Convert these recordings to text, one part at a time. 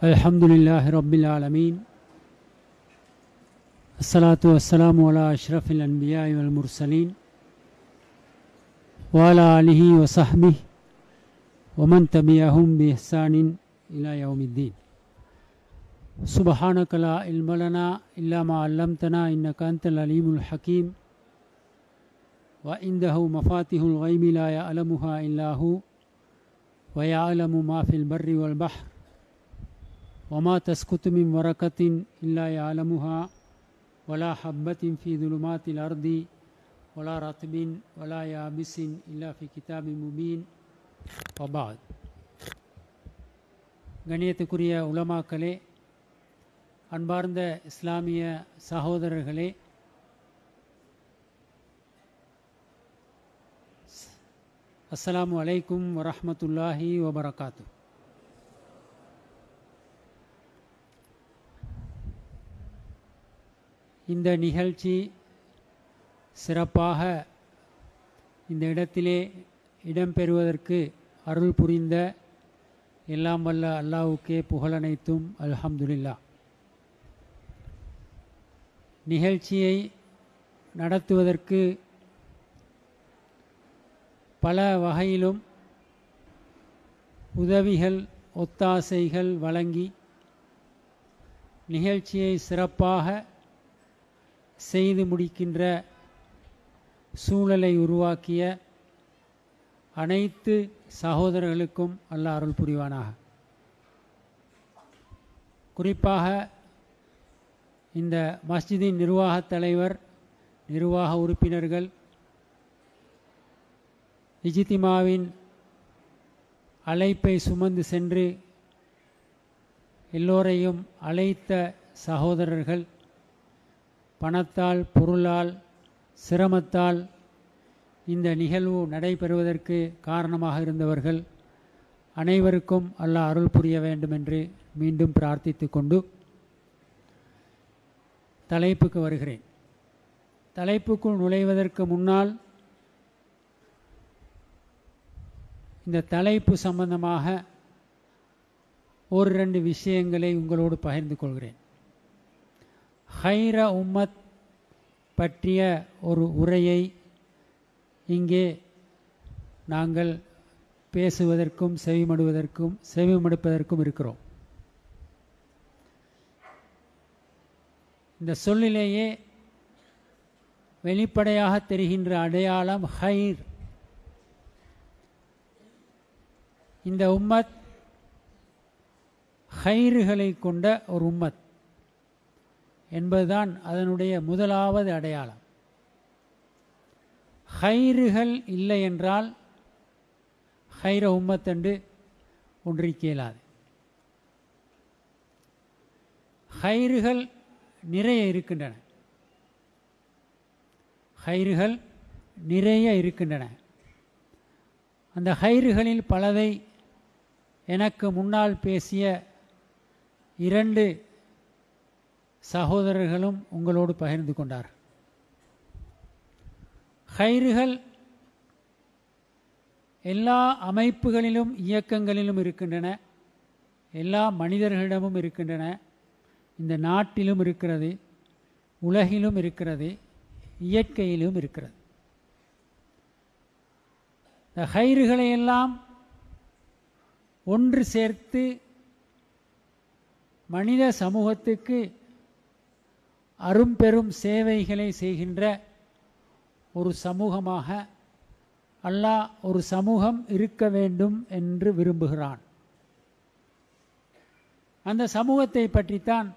अल्हम्दुलिल्लाहि रब्बिल आलमीन अस्सलातु वस्सलामु अला अशरफिल अन्बियाइ वल मुरसलीन व अला आलिहि व सहबिहि व मन तबिअहुम बि इहसानिन इला यौमिद्दीन। सुब्हानक ला इल्म लना इल्ला मा अल्लमतना इन्नका अंतल अलीमुल हकीम व इंदहु मफातिहुल गैबि ला यअलमुहा इल्ला हु व यअलमु मा फिल बर्रि वल बहर वमा तस्कुतु मिन वरकतिन इल्ला यअलमुहा वला हब्बतिन फी ज़ुलुमातिल अर्दि वला रत्बिन वला याबिसिन इल्ला फी किताबिन मुबीन वबाद। கண்ணியத்துக்குரிய உலமாக்களே, அன்பார்ந்த இஸ்லாமிய சகோதரர்களே, அஸ்ஸலாமு அலைக்கும் வரஹ்மத்துல்லாஹி வபரகாத்து. இந்த நிகழ்ச்சி சிறப்பாக இந்த இடத்திலே இடம்பெறுவதற்கு அருள் புரிந்த எல்லாம் வல்ல அல்லாஹ்வுக்கே புகழனைத்தும் அல்ஹம்துலில்லாஹ். நிகழ்ச்சியை நடத்துவதற்கு பல வகையிலும் உதவிகள் ஒத்தாசைகள் வழங்கி நிகழ்ச்சியை சிறப்பாக செய்து முடிக்கின்ற சூழலை உருவாக்கிய அனைத்து சகோதரர்களுக்கும் அல்லாஹ் அருள் புரிவானாக. குறிப்பாக இந்த மஸ்ஜிதின் நிர்வாகத் தலைவர், நிர்வாக உறுப்பினர்கள், இஜ்திமாவின் அழைப்பை சுமந்து சென்று எல்லோரையும் அழைத்த சகோதரர்கள், பணத்தால் பொருளால் சிரமத்தால் இந்த நிகழ்வு நடைபெறுவதற்கு காரணமாக இருந்தவர்கள் அனைவருக்கும் அல்லாஹ் அருள் புரிய வேண்டும் என்று மீண்டும் பிரார்த்தித்து கொண்டு தலைப்புக்கு வருகிறேன். தலைப்புக்குள் நுழைவதற்கு முன்னால் இந்த தலைப்பு சம்பந்தமாக ஒரு 2 விஷயங்களை உங்களோடு பகிர்ந்து கொள்கிறேன். ஹைர உம்மத் பற்றிய ஒரு உரையை இங்கே நாங்கள் பேசுவதற்கும் செவிமடுப்பதற்கும் இருக்கிறோம். இந்த சொல்லிலேயே வெளிப்படையாக தெரிகின்ற அடையாளம் ஹைர். இந்த உம்மத் ஹைறுகளை கொண்ட ஒரு உம்மத் என்பதுதான் அதனுடைய முதலாவது அடையாளம். ஹைறுகள் இல்லை என்றால் ஹைர உம்மத் என்று ஒன்றிக்க இயலாது. ஹைறுகள் நிறைய இருக்கின்றன. ஹைறுகள் நிறைய இருக்கின்றன. அந்த ஹைறுகளில் பலதை எனக்கு முன்னால் பேசிய 2 சகோதரர்களும் உங்களோடு பகிர்ந்து கொண்டார். ஹைறுகள் எல்லா அமைப்புகளிலும் இயக்கங்களிலும் இருக்கின்றன. எல்லா மனிதர்களிடமும் இருக்கின்றன. இந்த நாட்டிலும் இருக்கிறது, உலகிலும் இருக்கிறது, இயற்கையிலும் இருக்கிறது. இந்த ஹைறுகளை எல்லாம் ஒன்று சேர்த்து மனித சமூகத்துக்கு அரும்பெரும் சேவைகளை செய்கின்ற ஒரு சமூகமாக அல்லாஹ் ஒரு சமூகம் இருக்க வேண்டும் என்று விரும்புகிறான். அந்த சமூகத்தை பற்றித்தான்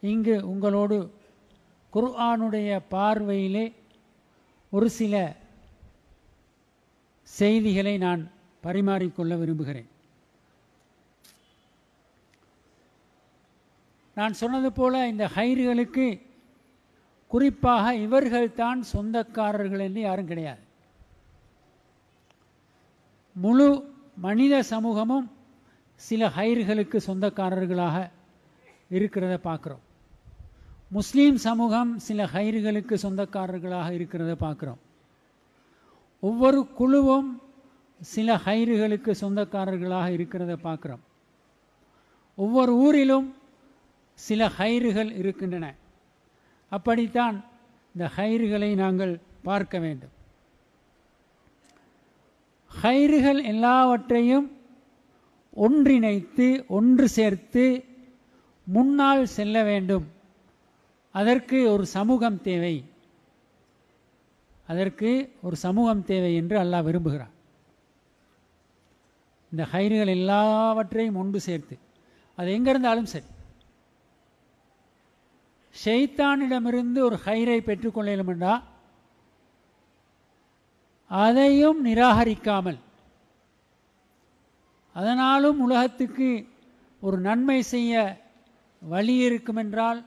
இங்கு உங்களோடு குர்ஆனுடைய பார்வையிலே ஒரு சில செய்திகளை நான் பரிமாறிக்கொள்ள விரும்புகிறேன். நான் சொன்னது போல இந்த ஹைறுகளுக்கு குறிப்பாக இவர்கள்தான் சொந்தக்காரர்கள் என்று யாரும் கிடையாது. முழு மனித சமூகமும் சில ஹைறுகளுக்கு சொந்தக்காரர்களாக இருக்கிறத பார்க்குறோம். முஸ்லீம் சமூகம் சில ஹைறுகளுக்கு சொந்தக்காரர்களாக இருக்கிறத பார்க்குறோம். ஒவ்வொரு குழுவும் சில ஹைறுகளுக்கு சொந்தக்காரர்களாக இருக்கிறத பார்க்குறோம். ஒவ்வொரு ஊரிலும் சில ஹைறுகள் இருக்கின்றன. அப்படித்தான் இந்த ஹைறுகளை நாங்கள் பார்க்க வேண்டும். ஹைறுகள் எல்லாவற்றையும் ஒன்றிணைத்து ஒன்று சேர்த்து முன்னால் செல்ல வேண்டும். அதற்கு ஒரு சமூகம் தேவை. அதற்கு ஒரு சமூகம் தேவை என்று அல்லாஹ் விரும்புகிறார். இந்த ஹைறுகள் எல்லாவற்றையும் ஒன்று சேர்த்து, அது எங்கிருந்தாலும் சரி, ஷைத்தானிடமிருந்து ஒரு ஹைரை பெற்றுக்கொள்ளலும் என்றால் அதையும் நிராகரிக்காமல், அதனாலும் உலகத்துக்கு ஒரு நன்மை செய்ய வழி இருக்குமென்றால்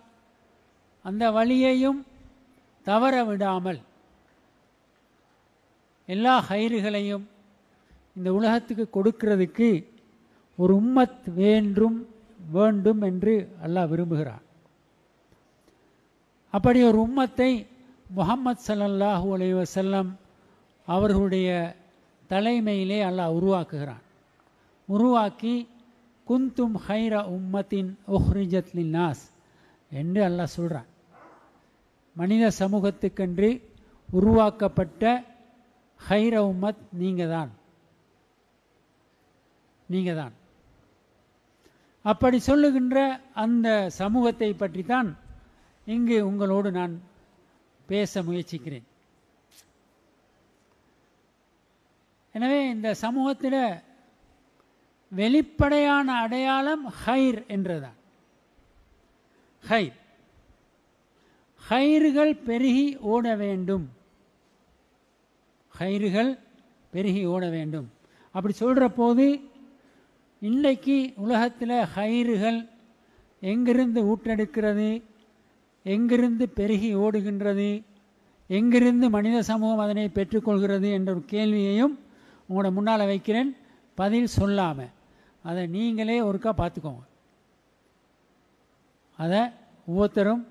அந்த வழியையும் தவற விடாமல் எல்லா ஹைறுகளையும் இந்த உலகத்துக்கு கொடுக்கிறதுக்கு ஒரு உம்மத் வேண்டும் என்று அல்லாஹ் விரும்புகிறார். அப்படி ஒரு உம்மத்தை முஹம்மது ஸல்லல்லாஹு அலைஹி வஸல்லம் அவர்களுடைய தலைமையிலே அல்லாஹ் உருவாக்குகிறான். உருவாக்கி குந்தும் ஹைர உம்மத்தின் உஹ்ரிஜத் லின்னாஸ் என்று அல்லாஹ் சொல்கிறான். மனித சமூகத்துக்கென்று உருவாக்கப்பட்ட ஹைர உம்மத் நீங்கள் தான். அப்படி சொல்லுகின்ற அந்த சமூகத்தை பற்றி தான் இங்கு உங்களோடு நான் பேச முயற்சிக்கிறேன். எனவே இந்த சமூகத்தில் வெளிப்படையான அடையாளம் ஹைர் என்றுதான். ஹைறுகள் பெருகி ஓட வேண்டும். ஹைறுகள் பெருகி ஓட வேண்டும். அப்படி சொல்கிற போது இன்றைக்கு உலகத்தில் ஹைறுகள் எங்கிருந்து ஊற்றெடுக்கிறது, எங்கிருந்து பெருகி ஓடுகின்றது, எங்கிருந்து மனித சமூகம் அதனை பெற்றுக்கொள்கிறது என்ற ஒரு கேள்வியையும் உங்களோட முன்னால் வைக்கிறேன். பதில் சொல்லாமல் அதை நீங்களே ஒருக்கா பார்த்துக்கோங்க. அதை ஒவ்வொருத்தரும்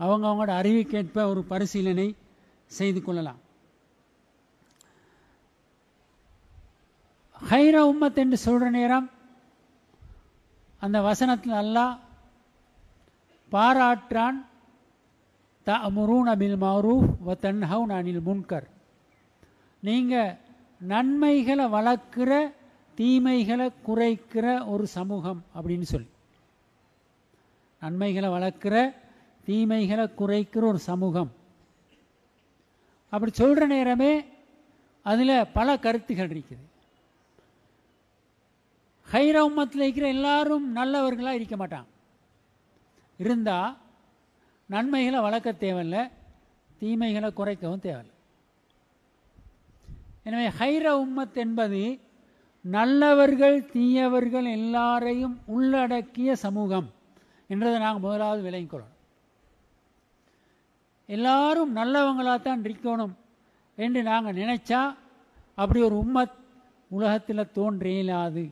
அவங்களோட அறிவுக்கேற்ப ஒரு பரிசீலனை செய்து கொள்ளலாம். ஹைர உம்மத் என்று சொல்கிற நேரம் அந்த வசனத்தில் அல்லாஹ் பாராற்றான். தஅமுரூன பில் மஅரூஃப் வ தன்ஹவுன அனில் முன்கர். நீங்கள் நன்மைகளை வளர்க்கிற, தீமைகளை குறைக்கிற ஒரு சமூகம் அப்படின்னு சொல்லி, நன்மைகளை வளர்க்கிற, தீமைகளை குறைக்கிற ஒரு சமூகம் அப்படி சொல்கிற நேரமே அதில் பல கருத்துகள் இருக்குது. ஹைர உம்மத்தில் இருக்கிற எல்லாரும் நல்லவர்களாக இருக்க மாட்டாங்க. இருந்தால் நன்மைகளை வளர்க்க தேவையில்லை, தீமைகளை குறைக்கவும் தேவையில்லை. எனவே ஹைர உம்மத் என்பது நல்லவர்கள் தீயவர்கள் எல்லாரையும் உள்ளடக்கிய சமூகம் என்றதை நாங்கள் முதலாவது விளங்கிக் கொள்ளணும். எல்லாரும் நல்லவங்களாகத்தான் இருக்கணும் என்று நாங்கள் நினைச்சா அப்படி ஒரு உம்மத் உலகத்தில் தோன்றியலாது.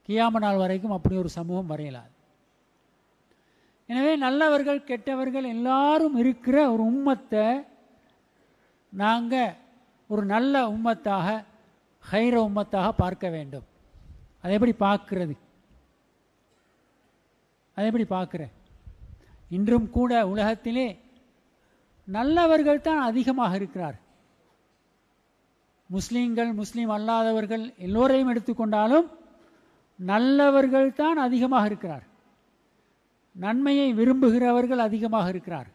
கியாம நாள் வரைக்கும் அப்படி ஒரு சமூகம் வரையலாது. எனவே நல்லவர்கள் கெட்டவர்கள் எல்லாரும் இருக்கிற ஒரு உம்மத்தை நாங்கள் ஒரு நல்ல உம்மத்தாக, ஹைர உம்மத்தாக பார்க்க வேண்டும். அதை எப்படி பார்க்கிறது? அதை எப்படி பார்க்குற? இன்றும் கூட உலகத்திலே நல்லவர்கள் தான் அதிகமாக இருக்கிறார். முஸ்லீம்கள், முஸ்லீம் அல்லாதவர்கள் எல்லோரையும் எடுத்துக்கொண்டாலும் நல்லவர்கள் தான் அதிகமாக இருக்கிறார். நன்மையை விரும்புகிறவர்கள் அதிகமாக இருக்கிறார்.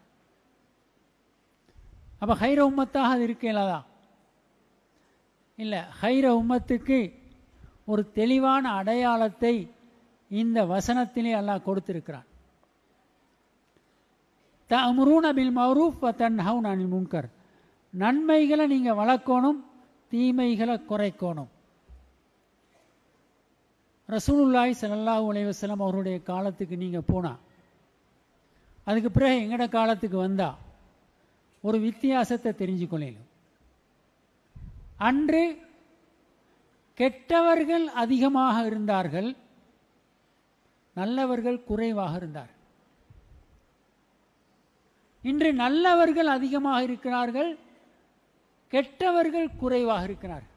அப்போ ஹைர உம்மத்தாக அது இருக்கலாதா? இல்லை. ஹைர உம்மத்துக்கு ஒரு தெளிவான அடையாளத்தை இந்த வசனத்திலே அல்லாஹ் கொடுத்திருக்கிறான். தஅமுரூன பில் மஅரூஃப் வ தன்ஹவுன அனில் முன்கர். நன்மைகளை நீங்கள் வளர்க்கணும், தீமைகளை குறைக்கணும். ரசூலுல்லாஹி ஸல்லல்லாஹு அலைஹி வஸல்லம் அவருடைய காலத்துக்கு நீங்கள் போனால், அதுக்கு பிறகு எங்கட காலத்துக்கு வந்தால் ஒரு வித்தியாசத்தை தெரிஞ்சுக்கொள்ளணும். அன்று கெட்டவர்கள் அதிகமாக இருந்தார்கள், நல்லவர்கள் குறைவாக இருந்தார்கள். இன்று நல்லவர்கள் அதிகமாக இருக்கிறார்கள், கெட்டவர்கள் குறைவாக இருக்கிறார்கள்.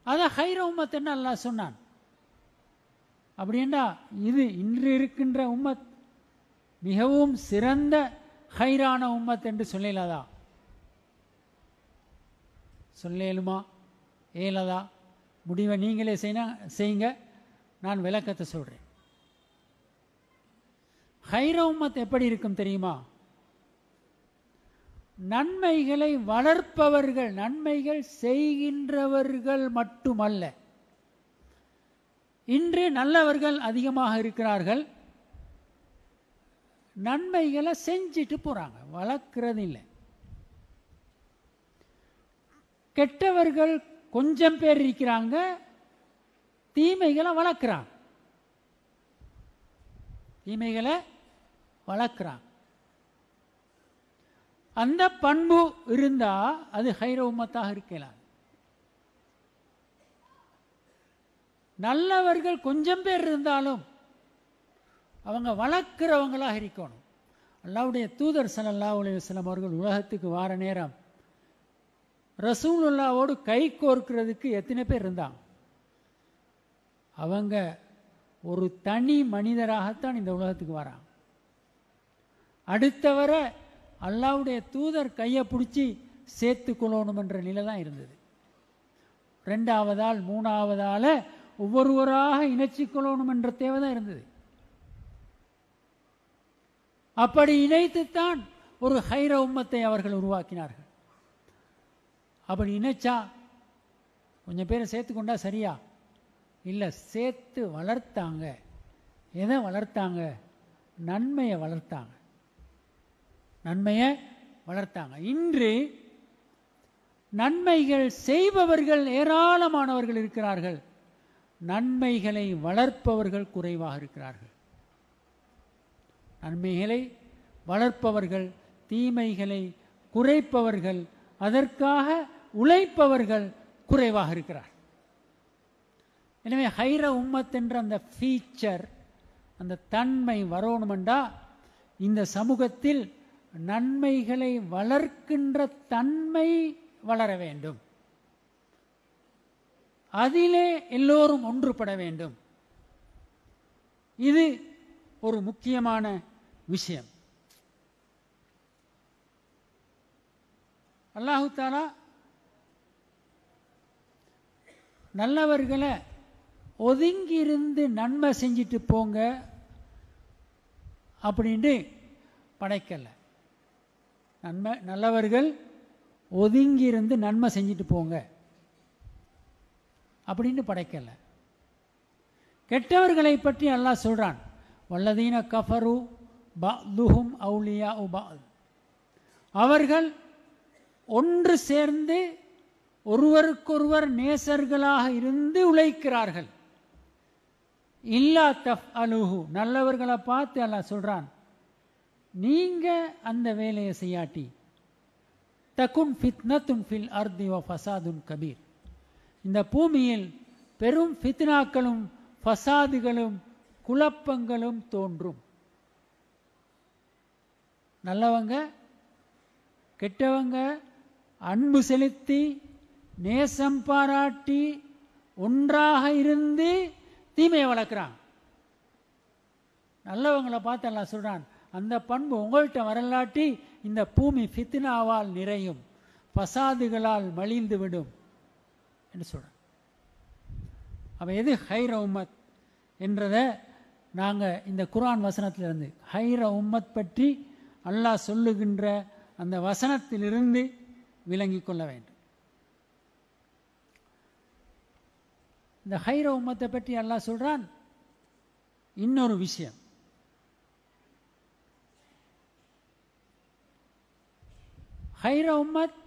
அதான் ஹைர உம்மத் என்ன அல்லாஹ் சொன்னான். அப்படின்னா இது இன்று இருக்கின்ற உம்மத் மிகவும் சிறந்த ஹைரான உம்மத் என்று சொல்லலதா? சொல்லேலுமா? ஏலதா? முடிவை நீங்களே செய்யுங்க. நான் விளக்கத்தை சொல்கிறேன். ஹைர உம்மத் எப்படி இருக்கும் தெரியுமா? நன்மைகளை வளர்ப்பவர்கள், நன்மைகள் செய்கின்றவர்கள் மட்டுமல்ல. இன்று நல்லவர்கள் அதிகமாக இருக்கிறார்கள், நன்மைகளை செஞ்சிட்டு போறாங்க, வளர்க்கிறது இல்லை. கெட்டவர்கள் கொஞ்சம் பேர் இருக்கிறாங்க, தீமைகளை வளர்க்கிறாங்க, தீமைகளை வளர்க்கிறாங்க. அந்த பண்பு இருந்தா அது ஹைர உம்மத்தாக இருக்கலாம். நல்லவர்கள் கொஞ்சம் பேர் இருந்தாலும் அவங்க வளர்க்கிறவங்களாக இருக்கணும். அல்லாஹ்வுடைய தூதர் ஸல்லல்லாஹு அலைஹி வஸல்லம் அவர்கள் உலகத்துக்கு வார நேரம் ரசூலுல்லாவோடு கை கோர்க்கிறதுக்கு எத்தனை பேர் இருந்தாங்க? அவங்க ஒரு தனி மனிதராகத்தான் இந்த உலகத்துக்கு வராங்க. அடுத்தவரை அல்லாஹ்வுடைய தூதர் கையை பிடிச்சி சேர்த்து கொள்ளணும் என்ற நிலை தான் இருந்தது. ரெண்டாவதால் மூணாவதால ஒவ்வொருவராக இணைச்சி கொள்ளணும் என்ற தேவை தான் இருந்தது. அப்படி இணைத்துத்தான் ஒரு ஹைர உம்மத்தை அவர்கள் உருவாக்கினார்கள். அப்படி இணைச்சா கொஞ்சம் பேரை சேர்த்து கொண்டா சரியா? இல்லை, சேர்த்து வளர்த்தாங்க. எதை வளர்த்தாங்க? நன்மையை வளர்த்தாங்க, நன்மையை வளர்த்தாங்க. இன்று நன்மைகள் செய்பவர்கள் ஏராளமானவர்கள் இருக்கிறார்கள், நன்மைகளை வளர்ப்பவர்கள் குறைவாக இருக்கிறார்கள். நன்மைகளை வளர்ப்பவர்கள், தீமைகளை குறைப்பவர்கள், அதற்காக உழைப்பவர்கள் குறைவாக இருக்கிறார். எனவே ஹைர உம்மத் என்ற அந்த ஃபீச்சர், அந்த தன்மை வரணுமெண்டா இந்த சமூகத்தில் நன்மைகளை வளர்க்கின்ற தன்மை வளர வேண்டும். அதிலே எல்லோரும் ஒன்றுபட வேண்டும். இது ஒரு முக்கியமான விஷயம். அல்லாஹு தஆலா நல்லவர்களை ஒதுங்கி இருந்து நன்மை செஞ்சிட்டு போங்க அப்படின்ட்டு படைக்கல. நல்லவர்கள் ஒதுங்கி இருந்து நன்மை செஞ்சிட்டு போங்க அப்படின்னு படைக்கல. கெட்டவர்களை பற்றி அல்லாஹ் சொல்றான், வல்லதீன கஃபரு பஅதுஹும் அவுலியாஉ பஅத். அவர்கள் ஒன்று சேர்ந்து ஒருவருக்கொருவர் நேசர்களாக இருந்து உழைக்கிறார்கள். இல்லா தஃஅலுஹு, நல்லவர்களை பார்த்து அல்லாஹ் சொல்றான், நீங்க அந்த வேலையை செய்யாட்டி தகுன் ஃபித்னத்துன் ஃபில் அர்தி வ ஃபஸாதுன் கபீர், இந்த பூமியில் பெரும் ஃபித்னாக்களும் ஃபசாதுகளும் குழப்பங்களும் தோன்றும். நல்லவங்க கெட்டவங்க அன்பு செலுத்தி நேசம் பாராட்டி ஒன்றாக இருந்து தீமையை வளர்க்குறாங்க. நல்லவங்களை பார்த்து அல்லாஹ் சொல்றான், அந்த பண்பு உங்கள்கிட்ட வரலாட்டி இந்த பூமி ஃபித்னாவால் நிறையும், ஃபசாதுகளால் மலிந்து விடும் என்று சொல்றான். அப்ப எது ஹைர உம்மத் என்றதை நாங்கள் இந்த குர்ஆன் வசனத்திலிருந்து, ஹைர உம்மத் பற்றி அல்லாஹ் சொல்லுகின்ற அந்த வசனத்திலிருந்து விளங்கிக் கொள்ள வேண்டும். இந்த ஹைர உம்மத்தை பற்றி அல்லாஹ் சொல்றான் இன்னொரு விஷயம். ஹைர உம்மத்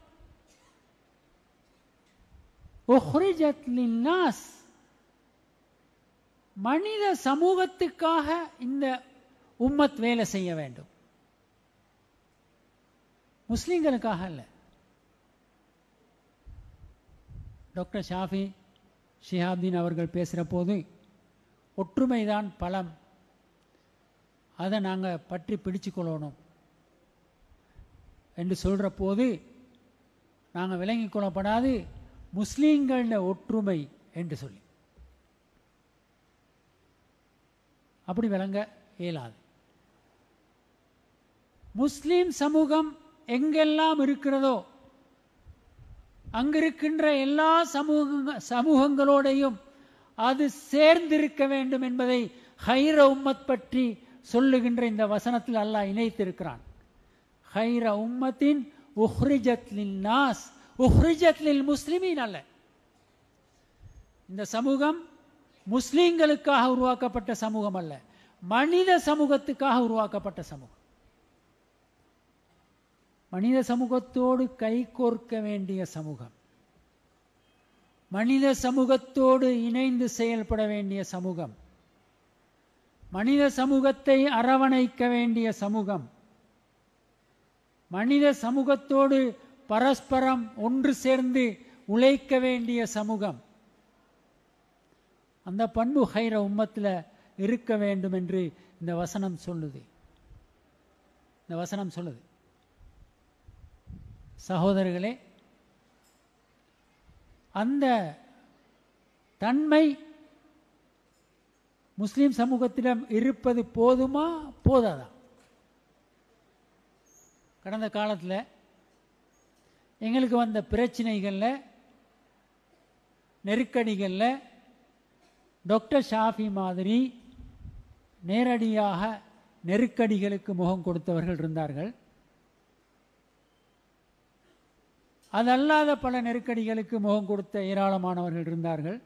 உஹ்ரிஜத் லின்னாஸ், மனித சமூகத்துக்காக இந்த உம்மத் வேலை செய்ய வேண்டும், முஸ்லிம்களுக்காக அல்ல. டாக்டர் ஷாஃபி ஷிஹாப்தீன் அவர்கள் பேசுகிற போது ஒற்றுமைதான் பலம், அதை நாங்கள் பற்றி பிடிச்சு கொள்ளணும் என்று சொல்கிற போது நாங்கள் விளங்கி கொள்ளப்படாது முஸ்லீம்கள ஒற்றுமை என்று சொல்லி. அப்படி விளங்க இயலாது. முஸ்லீம் சமூகம் எங்கெல்லாம் இருக்கிறதோ அங்கிருக்கின்ற எல்லா சமூகங்களோடையும் அது சேர்ந்திருக்க வேண்டும் என்பதை ஹைர உம்மத் பற்றி சொல்லுகின்ற இந்த வசனத்தில் அல்லாஹ் இணைத்திருக்கிறான். ஹைர உம்மத்தின் உஹ்ரிஜத் லின்னாஸ், உஹ்ரிஜத் லில் முஸ்லிமீன் அல்ல. இந்த சமூகம் முஸ்லீம்களுக்காக உருவாக்கப்பட்ட சமூகம் அல்ல, மனித சமூகத்துக்காக உருவாக்கப்பட்ட சமூகம். மனித சமூகத்தோடு கைகோர்க்க வேண்டிய சமூகம், மனித சமூகத்தோடு இணைந்து செயல்பட வேண்டிய சமூகம், மனித சமூகத்தை அரவணைக்க வேண்டிய சமூகம், மனித சமூகத்தோடு பரஸ்பரம் ஒன்று சேர்ந்து உழைக்க வேண்டிய சமூகம். அந்த பண்பு ஹைர உம்மத்தில் இருக்க வேண்டும் என்று இந்த வசனம் சொல்லுது. இந்த வசனம் சொல்லுது. சகோதரர்களே, அந்த தன்மை முஸ்லிம் சமூகத்திடம் இருப்பது போதுமா போதாதா? கடந்த காலத்தில் எங்களுக்கு வந்த பிரச்சனைகளில், நெருக்கடிகளில் டாக்டர் ஷாஃபி மாதிரி நேரடியாக நெருக்கடிகளுக்கு முகம் கொடுத்தவர்கள் இருந்தார்கள். அதல்லாத பல நெருக்கடிகளுக்கு முகம் கொடுத்த ஏராளமானவர்கள் இருந்தார்கள்.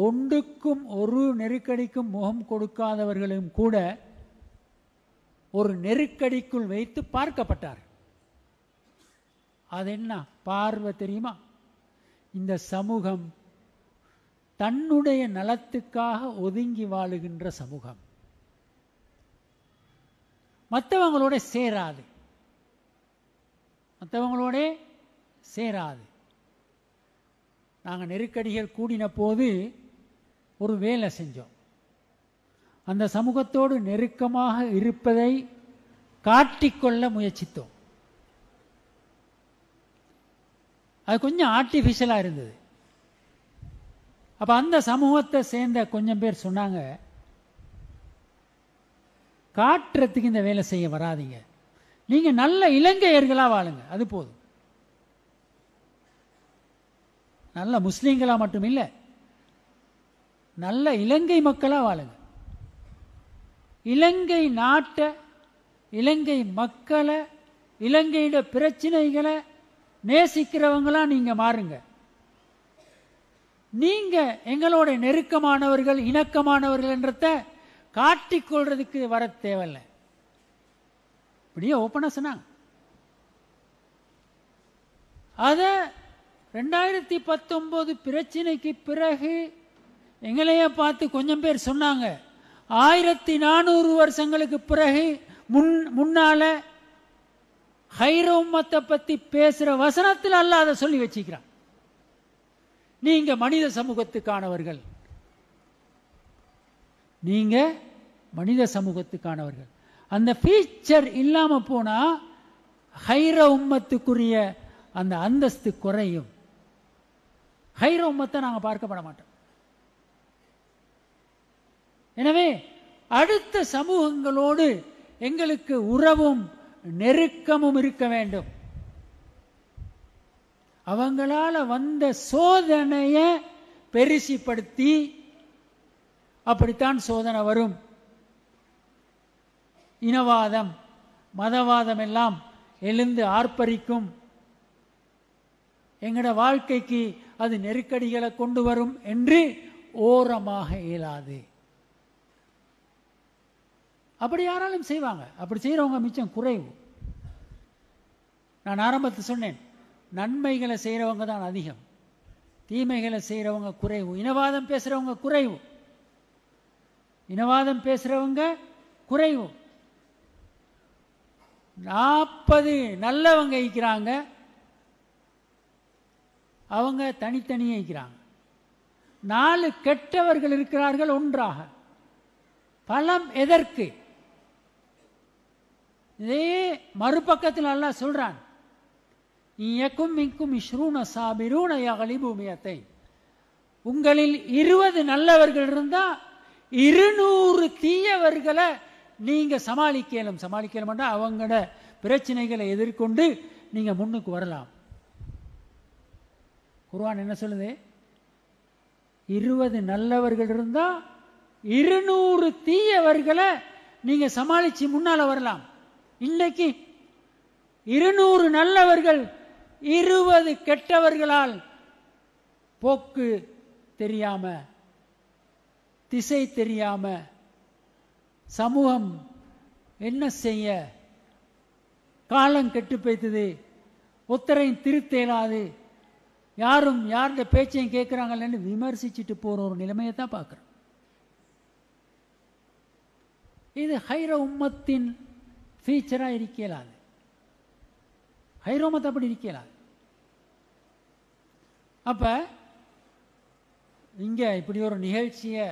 ஒன்றுக்கும் ஒரு நெருக்கடிக்கும் முகம் கொடுக்காதவர்களும் கூட ஒரு நெருக்கடிக்குள் வைத்து பார்க்கப்பட்டார். அது என்ன பார்வை தெரியுமா? இந்த சமூகம் தன்னுடைய நலத்துக்காக ஒதுங்கி வாழுகின்ற சமூகம், மற்றவங்களோட சேராது, மற்றவங்களோட சேராது. நாங்கள் நெருக்கடிகள் கூடின போது ஒரு வேலை செஞ்சோம். அந்த சமூகத்தோடு நெருக்கமாக இருப்பதை காட்டிக்கொள்ள முயற்சித்தோம். அது கொஞ்சம் ஆர்டிஃபிஷியலாக இருந்தது. அப்போ அந்த சமூகத்தை சேர்ந்த கொஞ்சம் பேர் சொன்னாங்க, காட்டுறதுக்கு இந்த வேலை செய்ய வராதிங்க, நீங்கள் நல்ல இலங்கையர்களாக வாழுங்க, அது போதும். நல்ல முஸ்லீம்களாக மட்டும் இல்லை, நல்ல இலங்கை மக்களாக வாழுங்க. இலங்கை நாட்டை, இலங்கை மக்களை, இலங்கையோட பிரச்சனைகளை நேசிக்கிறவங்களா நீங்க மாறுங்க. நீங்க எங்களோட நெருக்கமானவர்கள், இணக்கமானவர்கள் என்றத காட்டிக்கொள்றதுக்கு வர தேவையில்லை. இப்படியே ஓப்பனா சொன்னாங்க. அத 2019 பிரச்சனைக்கு பிறகு எங்களையே பார்த்து கொஞ்சம் பேர் சொன்னாங்க, 1400 வருஷங்களுக்கு பிறகு முன்னால ஹைர உம்மத்தை பத்தி பேசுற வசனத்தில் அல்லாஹ் அதை சொல்லி வச்சுக்கிறான். நீங்க மனித சமூகத்துக்கானவர்கள், நீங்க மனித சமூகத்துக்கானவர்கள். அந்த ஃபீச்சர் இல்லாம போனா ஹைர உம்மத்துக்குரிய அந்த அந்தஸ்து குறையும். ஹைர உம்மத்தை நாங்க பார்க்கப்பட மாட்டோம். எனவே அடுத்த சமூகங்களோடு எங்களுக்கு உறவும் நெருக்கமும் இருக்க வேண்டும். அவங்களால வந்த சோதனைய பெருசிப்படுத்தி, அப்படித்தான் சோதனை வரும். இனவாதம், மதவாதம் எல்லாம் எழுந்து ஆர்ப்பரிக்கும். எங்கட வாழ்க்கைக்கு அது நெருக்கடிகளை கொண்டு வரும் என்று ஓரமாக இயலாது. அப்படி யாராலும் செய்வாங்க. அப்படி செய்கிறவங்க மிச்சம் குறைவு. நான் ஆரம்பத்தில் சொன்னேன், நன்மைகளை செய்கிறவங்க தான் அதிகம், தீமைகளை செய்கிறவங்க குறைவு. இனவாதம் பேசுகிறவங்க குறைவு, இனவாதம் பேசுகிறவங்க குறைவு. 40 நல்லவங்க இருக்கிறாங்க, அவங்க தனித்தனியே இருக்கிறாங்க. 4 கெட்டவர்கள் இருக்கிறார்கள் ஒன்றாக. பலம் எதற்கு? இதே மறுபக்கத்தில் அல்லாஹ் சொல்றான், இயக்கும் மிக்கும் இஷ்ரூன சாபிரூன யக்லிபு மியத்தை. உங்களில் 20 நல்லவர்கள் இருந்தா 200 தீயவர்களை நீங்க சமாளிக்கலாம். அவங்களோட பிரச்சனைகளை எதிர்கொண்டு நீங்க முன்னுக்கு வரலாம். குர்ஆன் என்ன சொல்லுது? 20 நல்லவர்கள் இருந்தா 200 தீயவர்களை நீங்க சமாளிச்சு முன்னால வரலாம். இன்னைக்கு 200 நல்லவர்கள் 20 கெட்டவர்களால் போக்கு தெரியாம, திசை தெரியாம, சமூகம் என்ன செய்ய, காலம் கெட்டு போய்த்தது, ஒத்தரையும் திருத்தேலாது, யாரும் யாருடைய பேச்சையும் கேட்குறாங்கன்னு விமர்சிச்சுட்டு போற ஒரு நிலைமையை தான் பார்க்குறோம். இது ஹைர உம்மத்தின் ஃபீச்சராக இருக்கலாது. ஹைர உம்மத் அப்படி இருக்கலாது. அப்ப இங்க இப்படி ஒரு நிகழ்ச்சியை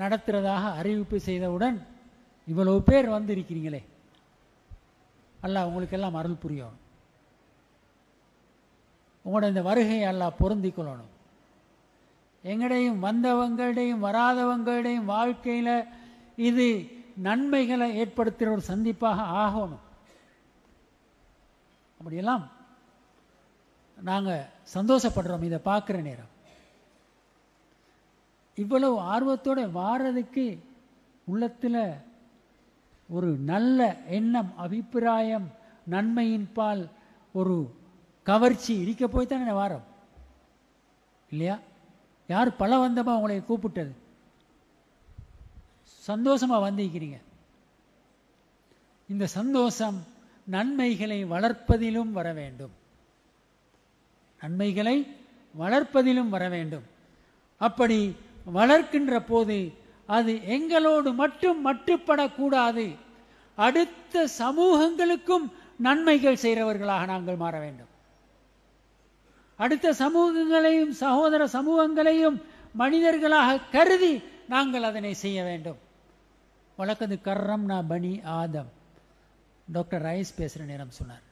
நடத்துறதாக அறிவிப்பு செய்தவுடன் இவ்வளவு பேர் வந்து இருக்கிறீங்களே, அல்லாஹ் உங்களுக்கெல்லாம் அருள் புரியணும். உங்களோட இந்த வருகையை அல்லாஹ் பொருந்திக் கொள்ளணும். எங்களையும் வந்தவங்களுடையும் வராதவங்களுடையும் வாழ்க்கையில் இது நன்மைகளை ஏற்படுத்துகிற ஒரு சந்திப்பாக ஆகணும். அப்படியெல்லாம் நாங்கள் சந்தோஷப்படுறோம் இதை பார்க்குற நேரம். இவ்வளவு ஆர்வத்தோடு வாரதுக்கு உள்ளத்தில் ஒரு நல்ல எண்ணம், அபிப்பிராயம், நன்மையின் பால் ஒரு கவர்ச்சி இருக்க போய் தானே வாரம் இல்லையா? யார் பல வந்தமா உங்களை கூப்பிட்டது? சந்தோஷமா வந்திருக்கிறீங்க. இந்த சந்தோஷம் நன்மைகளை வளர்ப்பதிலும் வர வேண்டும். நன்மைகளை வளர்ப்பதிலும் வர வேண்டும். அப்படி வளர்க்கின்ற போது அது எங்களோடு மட்டும் மட்டுப்படக்கூடாது. அடுத்த சமூகங்களுக்கும் நன்மைகள் செய்கிறவர்களாக நாங்கள் மாற வேண்டும். அடுத்த சமூகங்களையும் சகோதர சமூகங்களையும் மனிதர்களாக கருதி நாங்கள் அதனை செய்ய வேண்டும். வழக்கது கர்ரம்னா பனி ஆதம். டாக்டர் ரைஸ் பேசுகிற நேரம் சொன்னார்,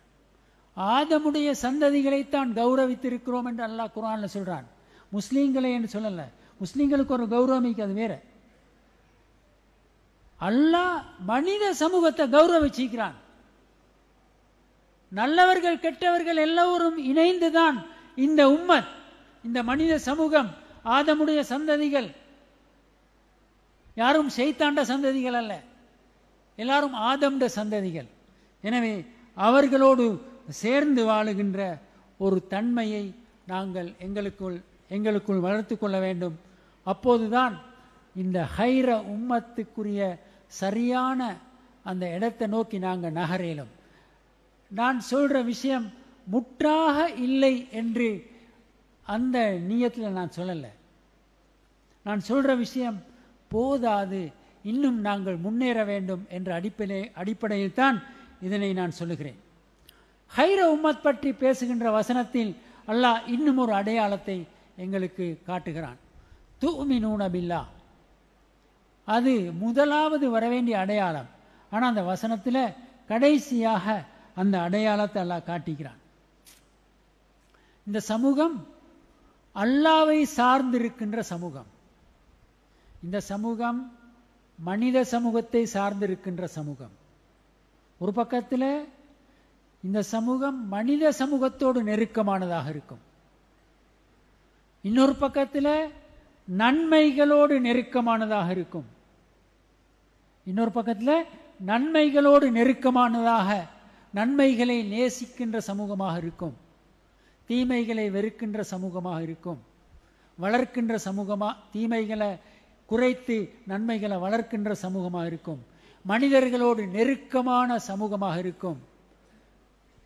ஆதமுடைய சந்ததிகளைத்தான் கௌரவித்திருக்கிறோம் என்று அல்லாஹ் குர்ஆன்ல சொல்றான். முஸ்லீம்களை என்று சொல்லல. முஸ்லீம்களுக்கு ஒரு கௌரவமிக்கு அது வேற. அல்லாஹ் மனித சமூகத்தை கௌரவிச்சிருக்கிறான். நல்லவர்கள் கெட்டவர்கள் எல்லோரும் இணைந்துதான் இந்த உம்மத், இந்த மனித சமூகம், ஆதமுடைய சந்ததிகள். யாரும் ஷைத்தாண்ட சந்ததிகள் அல்ல, எல்லாரும் ஆதம்ட சந்ததிகள். எனவே அவர்களோடு சேர்ந்து வாழுகின்ற ஒரு தன்மையை நாங்கள் எங்களுக்குள் வளர்த்து கொள்ள வேண்டும். அப்போதுதான் இந்த ஹைர உம்மத்துக்குரிய சரியான அந்த இடத்தை நோக்கி நாங்கள் நகரேலும். நான் சொல்ற விஷயம் முற்றாக இல்லை என்று அந்த நியத்தில் நான் சொல்லலை. நான் சொல்ற விஷயம் போதாது, இன்னும் நாங்கள் முன்னேற வேண்டும் என்ற அடிப்படையில் தான் இதனை நான் சொல்லுகிறேன். ஹைர உம்மத் பற்றி பேசுகின்ற வசனத்தில் அல்லாஹ் இன்னும் ஒரு அடையாளத்தை எங்களுக்கு காட்டுகிறான். துமினூன பில்லாஹ், அது முதலாவது வரவேண்டிய அடையாளம். ஆனால் அந்த வசனத்தில் கடைசியாக அந்த அடையாளத்தை அல்லாஹ் காட்டுகிறான். இந்த சமூகம் அல்லாஹ்வை சார்ந்திருக்கின்ற சமூகம். இந்த சமூகம் மனித சமூகத்தை சார்ந்திருக்கின்ற சமூகம். ஒரு பக்கத்தில் இந்த சமூகம் மனித சமூகத்தோடு நெருக்கமானதாக இருக்கும். இன்னொரு பக்கத்தில் நன்மைகளோடு நெருக்கமானதாக இருக்கும். இன்னொரு பக்கத்தில் நன்மைகளோடு நெருக்கமானதாக, நன்மைகளை நேசிக்கின்ற சமூகமாக இருக்கும், தீமைகளை வெறுக்கின்ற சமூகமாக இருக்கும், வளர்க்கின்ற சமூகமாக, தீமைகளை குறைத்து நன்மைகளை வளர்க்கின்ற சமூகமாக இருக்கும், மனிதர்களோடு நெருக்கமான சமூகமாக இருக்கும்.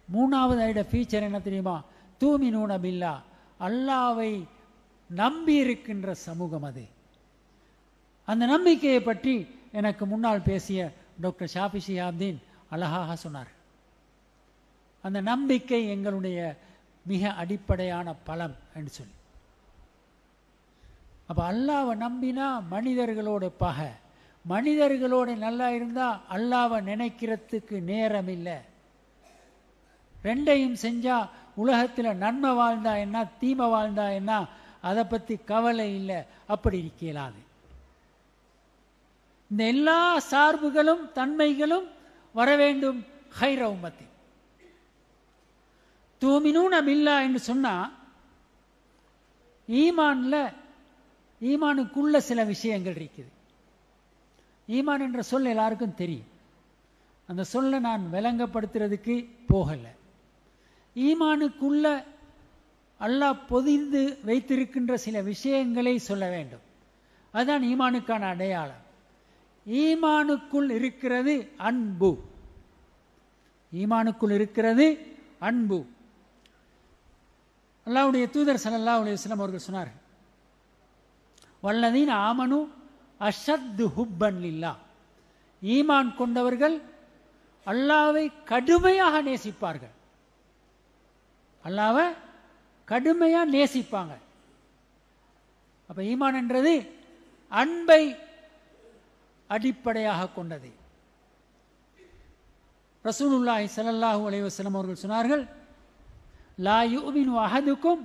மூணாவது ஐட ஃபீச்சர் என்ன தெரியுமா? தூமினூன பில்லாஹ், அல்லாஹ்வை நம்பி இருக்கின்ற சமூகம் அது. அந்த நம்பிக்கையை பற்றி எனக்கு முன்னால் பேசிய டாக்டர் ஷாஃபி ஷிஹாப்தீன் அழகாக சொன்னார். அந்த நம்பிக்கை எங்களுடைய மிக அடிப்படையான பலம் என்று சொல்லி. அப்ப அல்லாஹ்வை நம்பினா மனிதர்களோட பகை, மனிதர்களோட நல்லா இருந்தா அல்லாஹ்வை நினைக்கிறதுக்கு நேரம் இல்லை. ரெண்டையும் செஞ்சா உலகத்தில் நன்மை வாழ்ந்தா என்ன தீமை வாழ்ந்தா என்ன, அதை பற்றி கவலை இல்லை, அப்படி இருக்கலாது. இந்த எல்லா சார்புகளும் தன்மைகளும் வர வேண்டும் ஹைர உம்மத்தி. தூமினூன பில்லா என்று சொன்னா ஈமானுக்குள்ள சில விஷயங்கள் இருக்குது. ஈமான் என்ற சொல் எல்லாருக்கும் தெரியும். அந்த சொல்லை நான் விளங்கப்படுத்துறதுக்கு போகலை. ஈமானுக்குள்ள அல்லாஹ் பொதிந்து வைத்திருக்கின்ற சில விஷயங்களை சொல்ல வேண்டும். அதுதான் ஈமானுக்கான அடையாளம். ஈமானுக்குள் இருக்கிறது அன்பு. ஈமானுக்குள் இருக்கிறது அன்பு. அல்லாஹ்வுடைய தூதர் ஸல்லல்லாஹு அலைஹி வஸல்லம் அவர்கள் சொன்னார்கள், வல்லதீன ஆமனு அஷத்து ஹுப்பன் லில்லாஹ். ஈமான் கொண்டவர்கள் அல்லாஹ்வை கடுமையாக நேசிப்பார்கள். அல்லாஹ்வை கடுமையாக நேசிப்பாங்க. அப்ப ஈமான் என்றது அன்பை அடிப்படையாக கொண்டது. ரசூலுல்லாஹி ஸல்லல்லாஹு அலைஹி வஸல்லம் அவர்கள் சொன்னார்கள், லா யுமினு அஹதுக்கும்,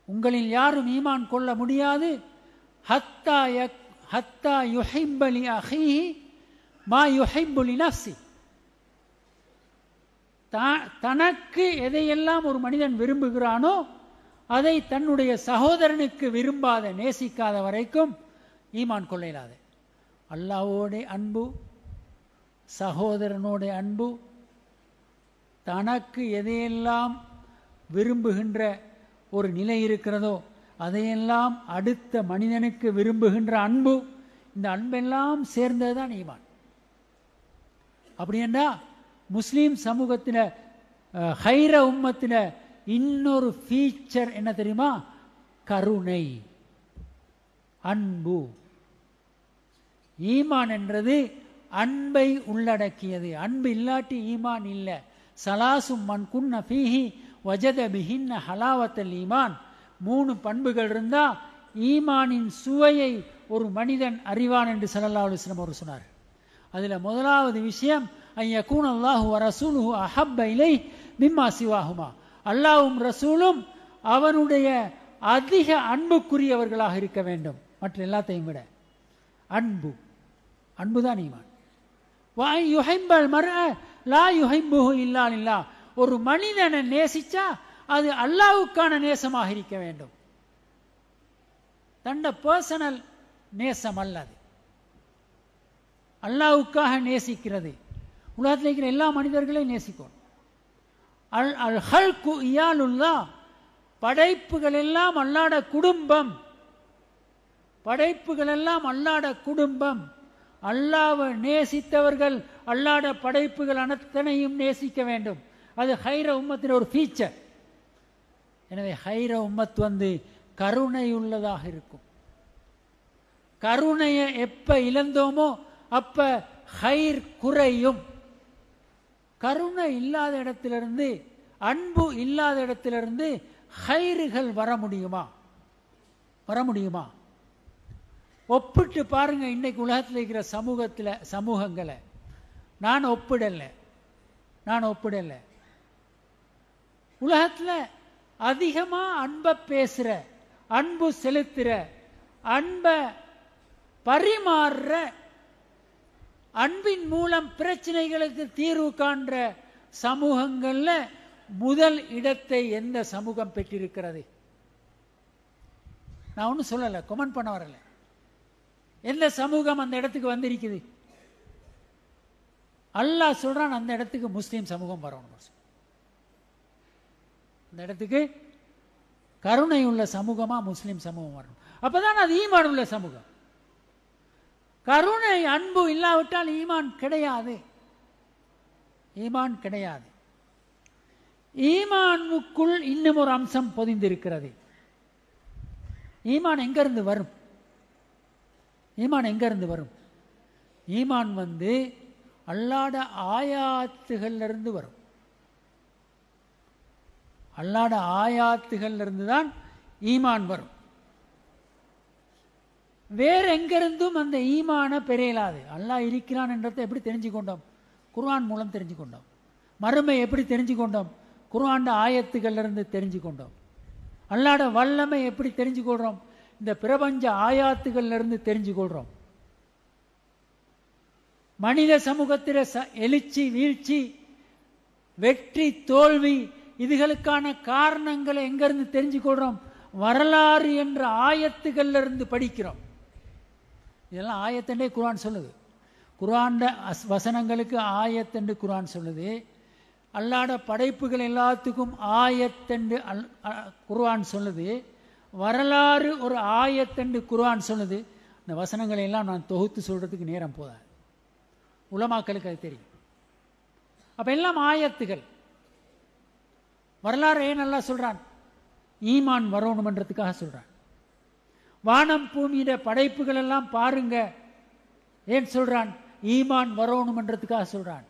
உங்களில் யாரும் ஈமான் கொள்ள முடியாது, ஹத்தா யுஹிப்ப லி அஹீஹி மா யுஹிப்பு லி நஃப்ஸி. தனக்கு எதையெல்லாம் ஒரு மனிதன் விரும்புகிறானோ அதை தன்னுடைய சகோதரனுக்கு விரும்பாத நேசிக்காத வரைக்கும் ஈமான் கொள்ள இயலாது. அல்லாஹ்வோட அன்பு, சகோதரனோட அன்பு, தனக்கு எதையெல்லாம் விரும்புகின்ற ஒரு நிலை இருக்கிறதோ அதையெல்லாம் அடுத்த மனிதனுக்கு விரும்புகின்ற அன்பு, இந்த அன்பெல்லாம் சேர்ந்ததுதான் ஈமான். அப்படி என்றா முஸ்லீம் சமூகத்தில் ஹைர உம்மத்தில் இன்னொரு ஃபீச்சர் என்ன தெரியுமா? கருணை, அன்பு. ஈமான் என்றது அன்பை உள்ளடக்கியது. அன்பு இல்லாட்டி ஈமான் இல்லை. சலாசும் மன் குன்ன ஃபீஹி வஜத பிஹின்ன ஹலாவத்தல் ஈமான். 3 பண்புகள் இருந்தா ஈமானின் சுவையை ஒரு மனிதன் அறிவான் என்று ஸல்லல்லாஹு அலைஹி வஸல்லம் அவர் சொன்னார். அதுல முதலாவது விஷயம் ஐயகூன் அல்லாஹு வ ரசூலுஹு அஹப்ப இலைஹி மிம்மா சிவாஹுமா. அல்லாஹ்வும் ரசூலும் அவனுடைய அதிக அன்புக்குரியவர்களாக இருக்க வேண்டும் மற்ற எல்லாத்தையும் விட. அன்பு, அன்புதான் ஈமான். வ யுஹிப்பல் மர்அ லா யுஹிப்புஹு இல்லா லில்லாஹ். ஒரு மனிதனை நேசிச்சா அது அல்லாஹ்வுக்கான நேசமாக இருக்க வேண்டும், தண்ட பர்சனல் நேசம் அல்லது. அல்லாஹ்வுக்காக நேசிக்கிறது. உலகத்தில் இருக்கிற எல்லா மனிதர்களையும் நேசிக்கணும். அல் ஹல்கு இயாலுல்லாஹ். படைப்புகள் எல்லாம் அல்லாஹ்ட குடும்பம். படைப்புகள் எல்லாம் அல்லாஹ்ட குடும்பம். அல்லாஹ்வை நேசித்தவர்கள் அல்லாஹ்ட படைப்புகள் அனைத்தனையும் நேசிக்க வேண்டும். அது ஹைர உம்மத்தின் ஒரு ஃபீச்சர். எனவே ஹைர உம்மத் கருணை உள்ளதாக இருக்கும். கருணையை எப்ப இழந்தோமோ அப்ப ஹைர் குறையும். கருணை இல்லாத இடத்திலிருந்து, அன்பு இல்லாத இடத்திலிருந்து ஹைர்கள் வர முடியுமா? வர முடியுமா? ஒப்பிட்டு பாருங்க. இன்னைக்கு உலகத்தில் இருக்கிற சமூகங்களை நான் ஒப்பிடல. உலகத்தில் அதிகமா அன்பை பேசுற, அன்பு செலுத்துற, அன்பை பரிமாறுற, அன்பின் மூலம் பிரச்சனைகளுக்கு தீர்வு காண்ற சமூகங்கள்ல முதல் இடத்தை எந்த சமூகம் பெற்றிருக்கிறது? நான் ஒன்றும் சொல்லலை, கமெண்ட் பண்ண வரல. எந்த சமூகம் அந்த இடத்துக்கு வந்திருக்குது? அல்லாஹ் சொல்றான், அந்த இடத்துக்கு முஸ்லீம் சமூகம் வரணும். அந்த இடத்துக்கு கருணை உள்ள சமூகமா முஸ்லீம் சமூகம் வரணும். அப்பதான் அது ஈமான் உள்ள சமூகம். கருணை அன்பு இல்லாவிட்டால் ஈமான் கிடையாது. ஈமான் கிடையாது. ஈமானுக்குள் இன்னும் ஒரு அம்சம் பொதிந்திருக்கிறது. ஈமான் எங்கிருந்து வரும்? ஈமான் எங்கிருந்து வரும்? ஈமான் அல்லாஹ்ட ஆயாத்துகள்ல இருந்து வரும். அல்லாஹ்ட ஆயாத்துகள்ல இருந்து தான் ஈமான் வரும். வேற எங்கிருந்தும் அந்த ஈமான பெறையலாது. அல்லாஹ் இருக்கிறான் என்றதை எப்படி தெரிஞ்சு கொண்டோம்? குர்ஆன் மூலம் தெரிஞ்சு கொண்டோம். மறுமை எப்படி தெரிஞ்சு கொண்டோம்? குர்ஆன் ஆயத்துகள்ல இருந்து தெரிஞ்சு கொண்டோம். அல்லாஹ்வோட வல்லமை எப்படி தெரிஞ்சு கொள்றோம்? இந்த பிரபஞ்ச ஆயாத்துகள்ல இருந்து தெரிஞ்சு கொள்றோம். மனித சமூகத்தில எழுச்சி வீழ்ச்சி வெற்றி தோல்வி இதுகளுக்கான காரணங்களை எங்கிருந்து தெரிஞ்சு கொள்றோம்? வரலாறு என்ற ஆயத்துகள்ல இருந்து படிக்கிறோம். இதெல்லாம் ஆயத்தண்டே குர்ஆன் சொல்லுது. குர்ஆன் வசனங்களுக்கு ஆயத்தண்டு குர்ஆன் சொல்லுது. அல்லாஹ்வோட படைப்புகள் எல்லாத்துக்கும் ஆயத்தண்டு குர்ஆன் சொல்லுது. வரலாறு ஒரு ஆயத்தண்டு குர்ஆன் சொல்லுது. இந்த வசனங்களை எல்லாம் நான் தொகுத்து சொல்றதுக்கு நேரம் போதாது. உலமாக்களுக்கு அது தெரியும். அப்ப எல்லாம் ஆயத்துகள். வரலாறு ஏன் நல்லா சொல்றான்? ஈமான் வரணும்ன்றதுக்காக சொல்றான். வானம் பூமியிட படைப்புகள் எல்லாம் பாருங்க ஏன் சொல்றான்? ஈமான் வரணும்ன்றதுக்காக சொல்றான்.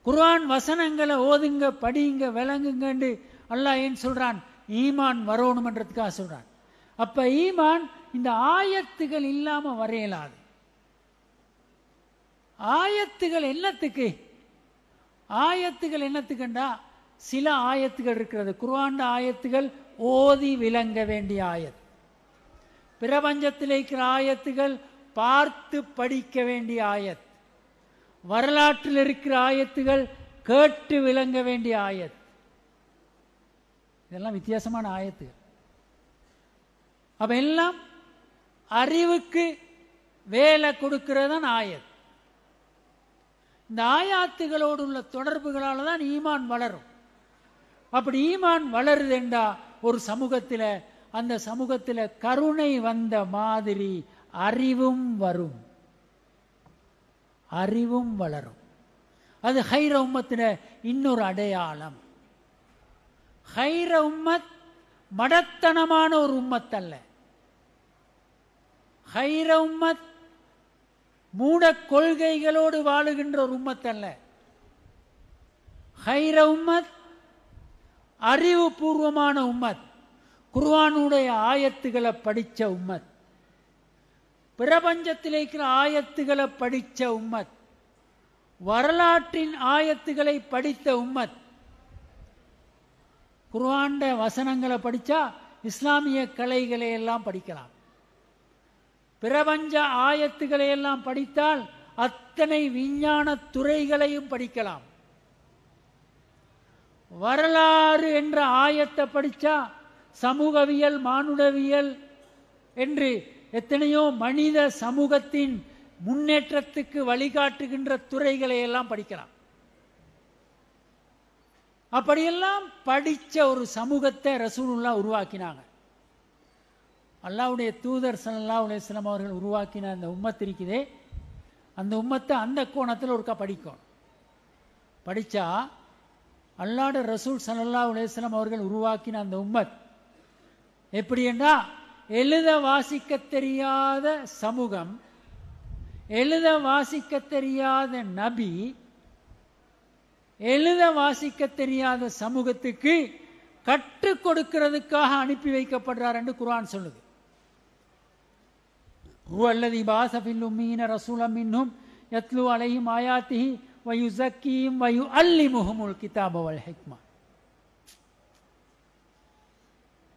குர்ஆன் வசனங்களை ஓதுங்க படியுங்க விளங்குங்கன்னு அல்லாஹ் ஏன் சொல்றான்? ஈமான் வரணும்ன்றதுக்காக சொல்றான். அப்ப ஈமான் இந்த ஆயத்துகள் இல்லாம வரையலாது. ஆயத்துகள் என்னத்துக்கு? ஆயத்துகள் என்னத்துக்குண்டா சில ஆயத்துகள் இருக்கிறது. குர்ஆன் ஆயத்துகள் ஓதி விளங்க வேண்டிய ஆயத். பிரபஞ்சத்தில் இருக்கிற ஆயத்துகள் பார்த்து படிக்க வேண்டிய ஆயத். வரலாற்றில் இருக்கிற ஆயத்துகள் கேட்டு விளங்க வேண்டிய ஆயத். இதெல்லாம் வித்தியாசமான ஆயத்துகள். அப்ப எல்லாம் அறிவுக்கு வேலை கொடுக்கிறதான் ஆயத். இந்த ஆயாத்துகளோடு உள்ள தொடர்புகளால் தான் ஈமான் வளரும். அப்படி ஈமான் வளருதுண்டா ஒரு சமூகத்தில் அந்த சமூகத்தில் கருணை வந்த மாதிரி அறிவும் வரும், அறிவும் வளரும். அது ஹைர உம்மத்தின இன்னொரு அடையாளம். ஹைர உம்மத் மடத்தனமான ஒரு உம்மத் அல்ல. ஹைர உம்மத் மூட கொள்கைகளோடு வாழுகின்ற ஒரு உம்மத் அல்ல. ஹைர உம்மத் அறிவுபூர்வமான உம்மத். குர்ஆனுடைய ஆயத்துகளை படிச்ச உம்மத். பிரபஞ்சத்தில் இருக்கிற ஆயத்துகளை படிச்ச உம்மத். வரலாற்றின் ஆயத்துகளை படித்த உம்மத். குர்ஆன் வசனங்களை படிச்சா இஸ்லாமிய கலைகளை எல்லாம் படிக்கலாம். பிரபஞ்ச ஆயத்துக்களை எல்லாம் படித்தால் அத்தனை விஞ்ஞான துறைகளையும் படிக்கலாம். வரலாறு என்ற ஆயத்தை படிச்சா சமூகவியல் மானுடவியல் என்று எத்தனையோ மனித சமூகத்தின் முன்னேற்றத்துக்கு வழிகாட்டுகின்ற துறைகளை எல்லாம் படிக்கலாம். அப்படியெல்லாம் படிச்ச ஒரு சமூகத்தை ரசூலுல்லாஹ் உருவாக்கினாங்க. அல்லாஹ்வுடைய தூதர் ஸல்லல்லாஹு அலைஹி வஸல்லம் அவர்கள் உருவாக்கின அந்த உம்மத் இருக்குதே, அந்த உம்மத்தை அந்த கோணத்தில் ஒருக்கா படிக்கணும். படித்தா அல்லாஹ்வுடைய ரசூல் ஸல்லல்லாஹு அலைஹி வஸல்லம் அவர்கள் உருவாக்கின அந்த உம்மத் எப்படி என்றா, எழுத வாசிக்க தெரியாத சமூகம், எழுத வாசிக்க தெரியாத நபி, எழுத வாசிக்க தெரியாத சமூகத்துக்கு கற்றுக் கொடுக்கிறதுக்காக அனுப்பி வைக்கப்படுறார் என்று குர்ஆன் சொல்லுது. ஹுவல்லதி பாஸ ஃபில் உம்மீன ரசூலம் மின்ஹும் யத்லு அலைஹிம் ஆயாத்திஹி வ யுஸக்கீஹிம் வ யுஅல்லிமுஹுமுல் கிதாப வல் ஹிக்மா.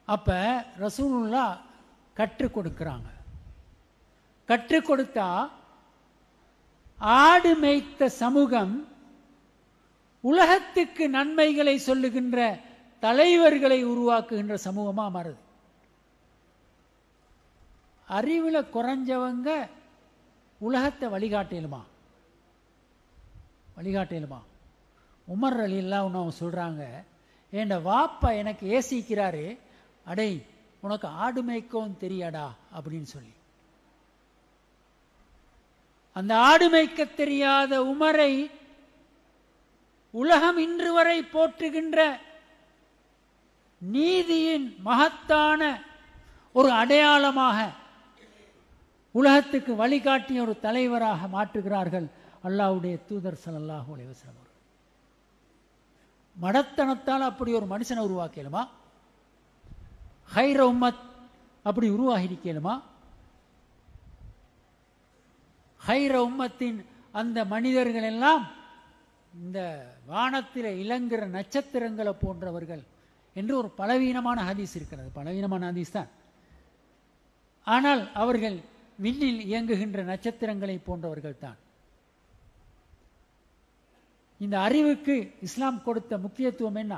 அப்ப ரசூலுல்லாஹ் கற்றுக் கொடுக்கிறாங்க. கற்றுக் கொடுத்தா ஆடு மேய்த்த சமூகம் உலகத்துக்கு நன்மைகளை சொல்லுகின்ற தலைவர்களை உருவாக்குகின்ற சமூகமா மாறுது. அறிவுல குறைஞ்சவங்க உலகத்தை வழிகாட்டலுமா? வழிகாட்டலுமா? உமர் ரலியல்லாஹு அன்ஹு சொல்றாங்க, என் வாப்பா எனக்கு ஏசிக்கிறாரு, அடே உனக்கு ஆடு மேய்க்கவும் தெரியாடா அப்படின்னு சொல்லி. அந்த ஆடு மேய்க்க தெரியாத உமரை உலகம் இன்று வரை போற்றுகின்ற நீதியின் மகத்தான ஒரு அடையாளமாக உலகத்துக்கு வழிகாட்டிய ஒரு தலைவராக மாற்றுகிறார்கள் அல்லாஹ்வுடைய தூதர் ஸல்லல்லாஹு அலைஹி வஸல்லம். மடத்தனத்தால் அப்படி ஒரு மனுஷனை உருவாக்கலுமா? ஹைர உம்மத் அப்படி உருவாகி இருக்கலுமா? ஹைர உம்மத்தின் அந்த மனிதர்கள் எல்லாம் இந்த வானத்தில் இளங்குற நட்சத்திரங்களை போன்றவர்கள் என்று ஒரு பலவீனமான ஹதீஸ் இருக்கிறது. பலவீனமான ஹதீஸ் தான். ஆனால் அவர்கள் விண்ணில் இயங்குகின்ற நட்சத்திரங்களை போன்றவர்கள் தான். இந்த அறிவுக்கு இஸ்லாம் கொடுத்த முக்கியத்துவம் என்ன?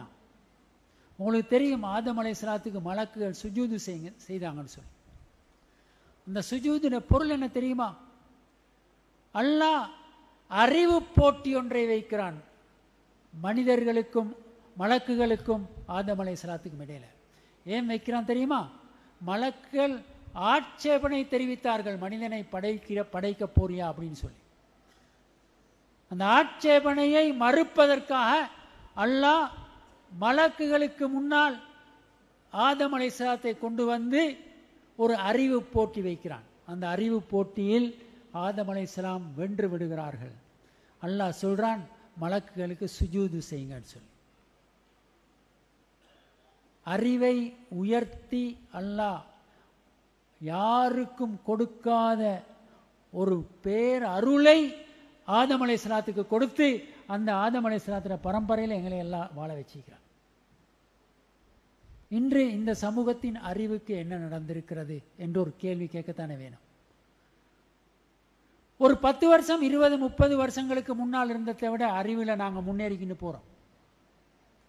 உங்களுக்கு தெரியும், ஆதம் அலைஹிஸ்ஸலாத்துக்கு மலக்குகள் சுஜூது செய்தாங்கன்னு சொல்லி. அந்த சுஜூதுன பொருள் என்ன தெரியுமா? அல்லாஹ் அறிவு போட்டி ஒன்றை வைக்கிறான் மனிதர்களுக்கும் மலக்குகளுக்கும் ஆதம் அலைஹிஸ்ஸலாத்துக்கும் இடையில. ஏன் வைக்கிறான் தெரியுமா? மலக்குகள் ஆட்சேபனை தெரிவித்தார்கள், மனிதனை படைக்க போறியா அப்படின்னு சொல்லி. அந்த ஆட்சேபனையை மறுப்பதற்காக அல்லாஹ் மலக்குகளுக்கு முன்னால் ஆதம் அலைஹிஸ்ஸலாத்தை கொண்டு வந்து ஒரு அறிவு போட்டி வைக்கிறான். அந்த அறிவு போட்டியில் ஆதம் அலைஹிஸ்ஸலாம் வென்று விடுகிறார்கள். அல்லாஹ் சொல்றான், மலக்குகளுக்கு சுஜூது செய்யுங்கன்னு சொல்லி. அறிவை உயர்த்தி அல்லாஹ் யாருக்கும் கொடுக்காத ஒரு பேர் அருளை ஆதம் அலைஹிஸ்ஸலாத்துக்கு கொடுத்து அந்த ஆதம் அலைஹிஸ்ஸலாத்துடைய பரம்பரையில் எங்களை எல்லாம் வாழ வச்சிருக்கிறார். இன்று இந்த சமூகத்தின் அறிவுக்கு என்ன நடந்திருக்கிறது என்று ஒரு கேள்வி கேட்கத்தானே வேணும். ஒரு 10 வருஷம் 20 30 வருஷங்களுக்கு முன்னால் இருந்ததை விட அறிவில் நாங்கள் முன்னேறிக்கிட்டு போறோம்,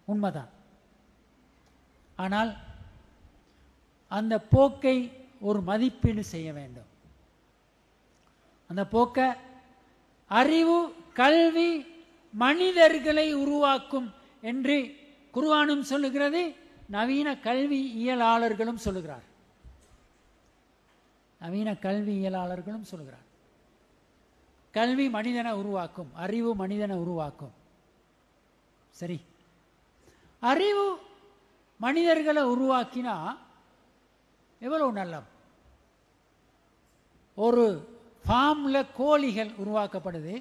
உண்மைதான். ஆனால் அந்த போக்கை ஒரு மதிப்பீடு செய்ய வேண்டும். அந்த போக்க அறிவு கல்வி மனிதர்களை உருவாக்கும் என்று குர்ஆனும் சொல்லுகிறது, நவீன கல்வியியலாளர்களும் சொல்லுகிறார். நவீன கல்வியியலாளர்களும் சொல்லுகிறார், கல்வி மனிதனை உருவாக்கும், அறிவு மனிதனை உருவாக்கும். சரி, அறிவு மனிதர்களை உருவாக்கினா எவ்வளவு நல்லம். ஒரு ஃபார்ம்ல கோழிகள் உருவாக்கப்படுது,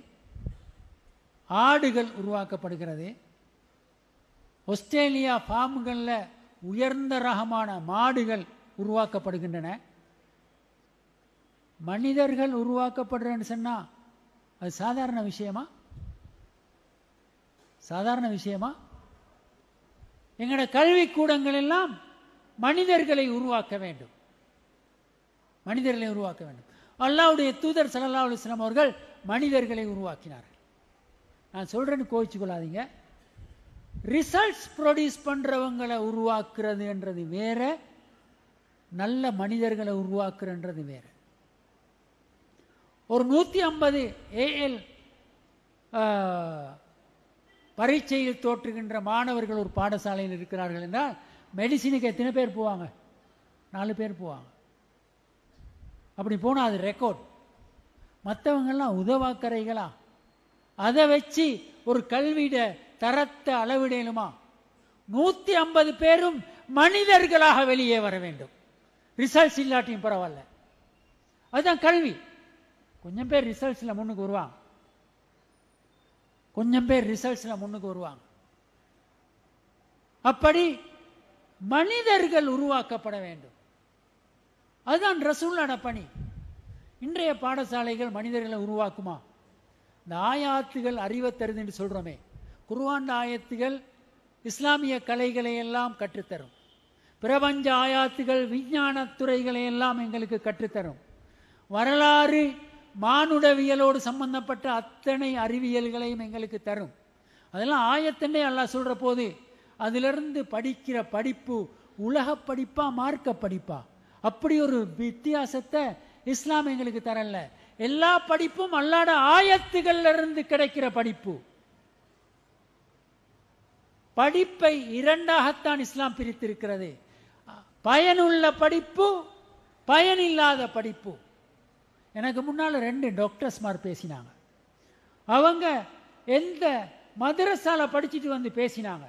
ஆடுகள் உருவாக்கப்படுகிறது. ஆஸ்திரேலியா ஃபார்ம்களில் உயர்ந்த ரகமான மாடுகள் உருவாக்கப்படுகின்றன. மனிதர்கள் உருவாக்கப்படுறன்னு சொன்னா அது சாதாரண விஷயமா? சாதாரண விஷயமா? எங்களோட கல்வி கூடங்கள் எல்லாம் மனிதர்களை உருவாக்க வேண்டும், மனிதர்களை உருவாக்க வேண்டும். அல்லாஹ்வுடைய தூதர் ஸல்லல்லாஹு அலைஹி வஸல்லம் அவர்கள் மனிதர்களை உருவாக்கினார்கள். நான் சொல்றேன்னு கோவிச்சு கொள்ளாதீங்க. ரிசல்ட்ஸ் ப்ரொடியூஸ் பண்றவங்களை உருவாக்குறது என்றது வேற, நல்ல மனிதர்களை உருவாக்குறது வேற. ஒரு 150 AL பரீட்சையில் தோற்றுகின்ற மாணவர்கள் ஒரு பாடசாலையில் இருக்கிறார்கள் என்றால் மெடிசினுக்கு எத்தனை பேர் போவாங்க? 4 பேர் போவாங்க. அப்படி போனால் அது ரெக்கார்ட். மற்றவங்கெல்லாம் உதவாக்கரைகளா? அதை வச்சு ஒரு கல்வியிட தரத்தை அளவிடலுமா? 150 பேரும் மனிதர்களாக வெளியே வர வேண்டும். ரிசல்ட்ஸ் இல்லாட்டியும் பரவாயில்ல, அதுதான் கல்வி. கொஞ்சம் பேர் ரிசல்ட்ஸ்ல முன்னுக்கு வருவாங்க, கொஞ்சம் பேர் ரிசல்ட்ஸ்ல முன்னுக்கு வருவாங்க. அப்படி மனிதர்கள் உருவாக்கப்பட வேண்டும். அதுதான் ரசூலுல்லாஹ்வுடைய பணி. இன்றைய பாடசாலைகள் மனிதர்களை உருவாக்குமா? இந்த ஆயாத்துகள் அறிவை தருது என்று சொல்றோமே, குர்ஆன் ஆயத்துகள் இஸ்லாமிய கலைகளை எல்லாம் கற்றுத்தரும். பிரபஞ்ச ஆயாத்துகள் விஞ்ஞான துறைகளை எல்லாம் எங்களுக்கு கற்றுத்தரும். வரலாறு மானுடவியலோடு சம்பந்தப்பட்ட அத்தனை அறிவியல்களையும் எங்களுக்கு தரும். அதெல்லாம் ஆயத்தண்டே அல்லாஹ் சொல்ற போது அதிலிருந்து படிக்கிற படிப்பு உலக படிப்பா மார்க்க படிப்பா, அப்படி ஒரு வித்தியாசத்தை இஸ்லாம் எங்களுக்கு தரல. எல்லா படிப்பும் அல்லாஹ்ட ஆயத்துகள்ல இருந்து கிடைக்கிற படிப்பு. படிப்பை இரண்டாகத்தான் இஸ்லாம் பிரித்திருக்கிறது, பயனுள்ள படிப்பு, பயனில்லாத படிப்பு. எனக்கு முன்னால 2 டாக்டர்ஸ்மார் பேசினாங்க. அவங்க எந்த மதரசால படிச்சுட்டு வந்து பேசினாங்க.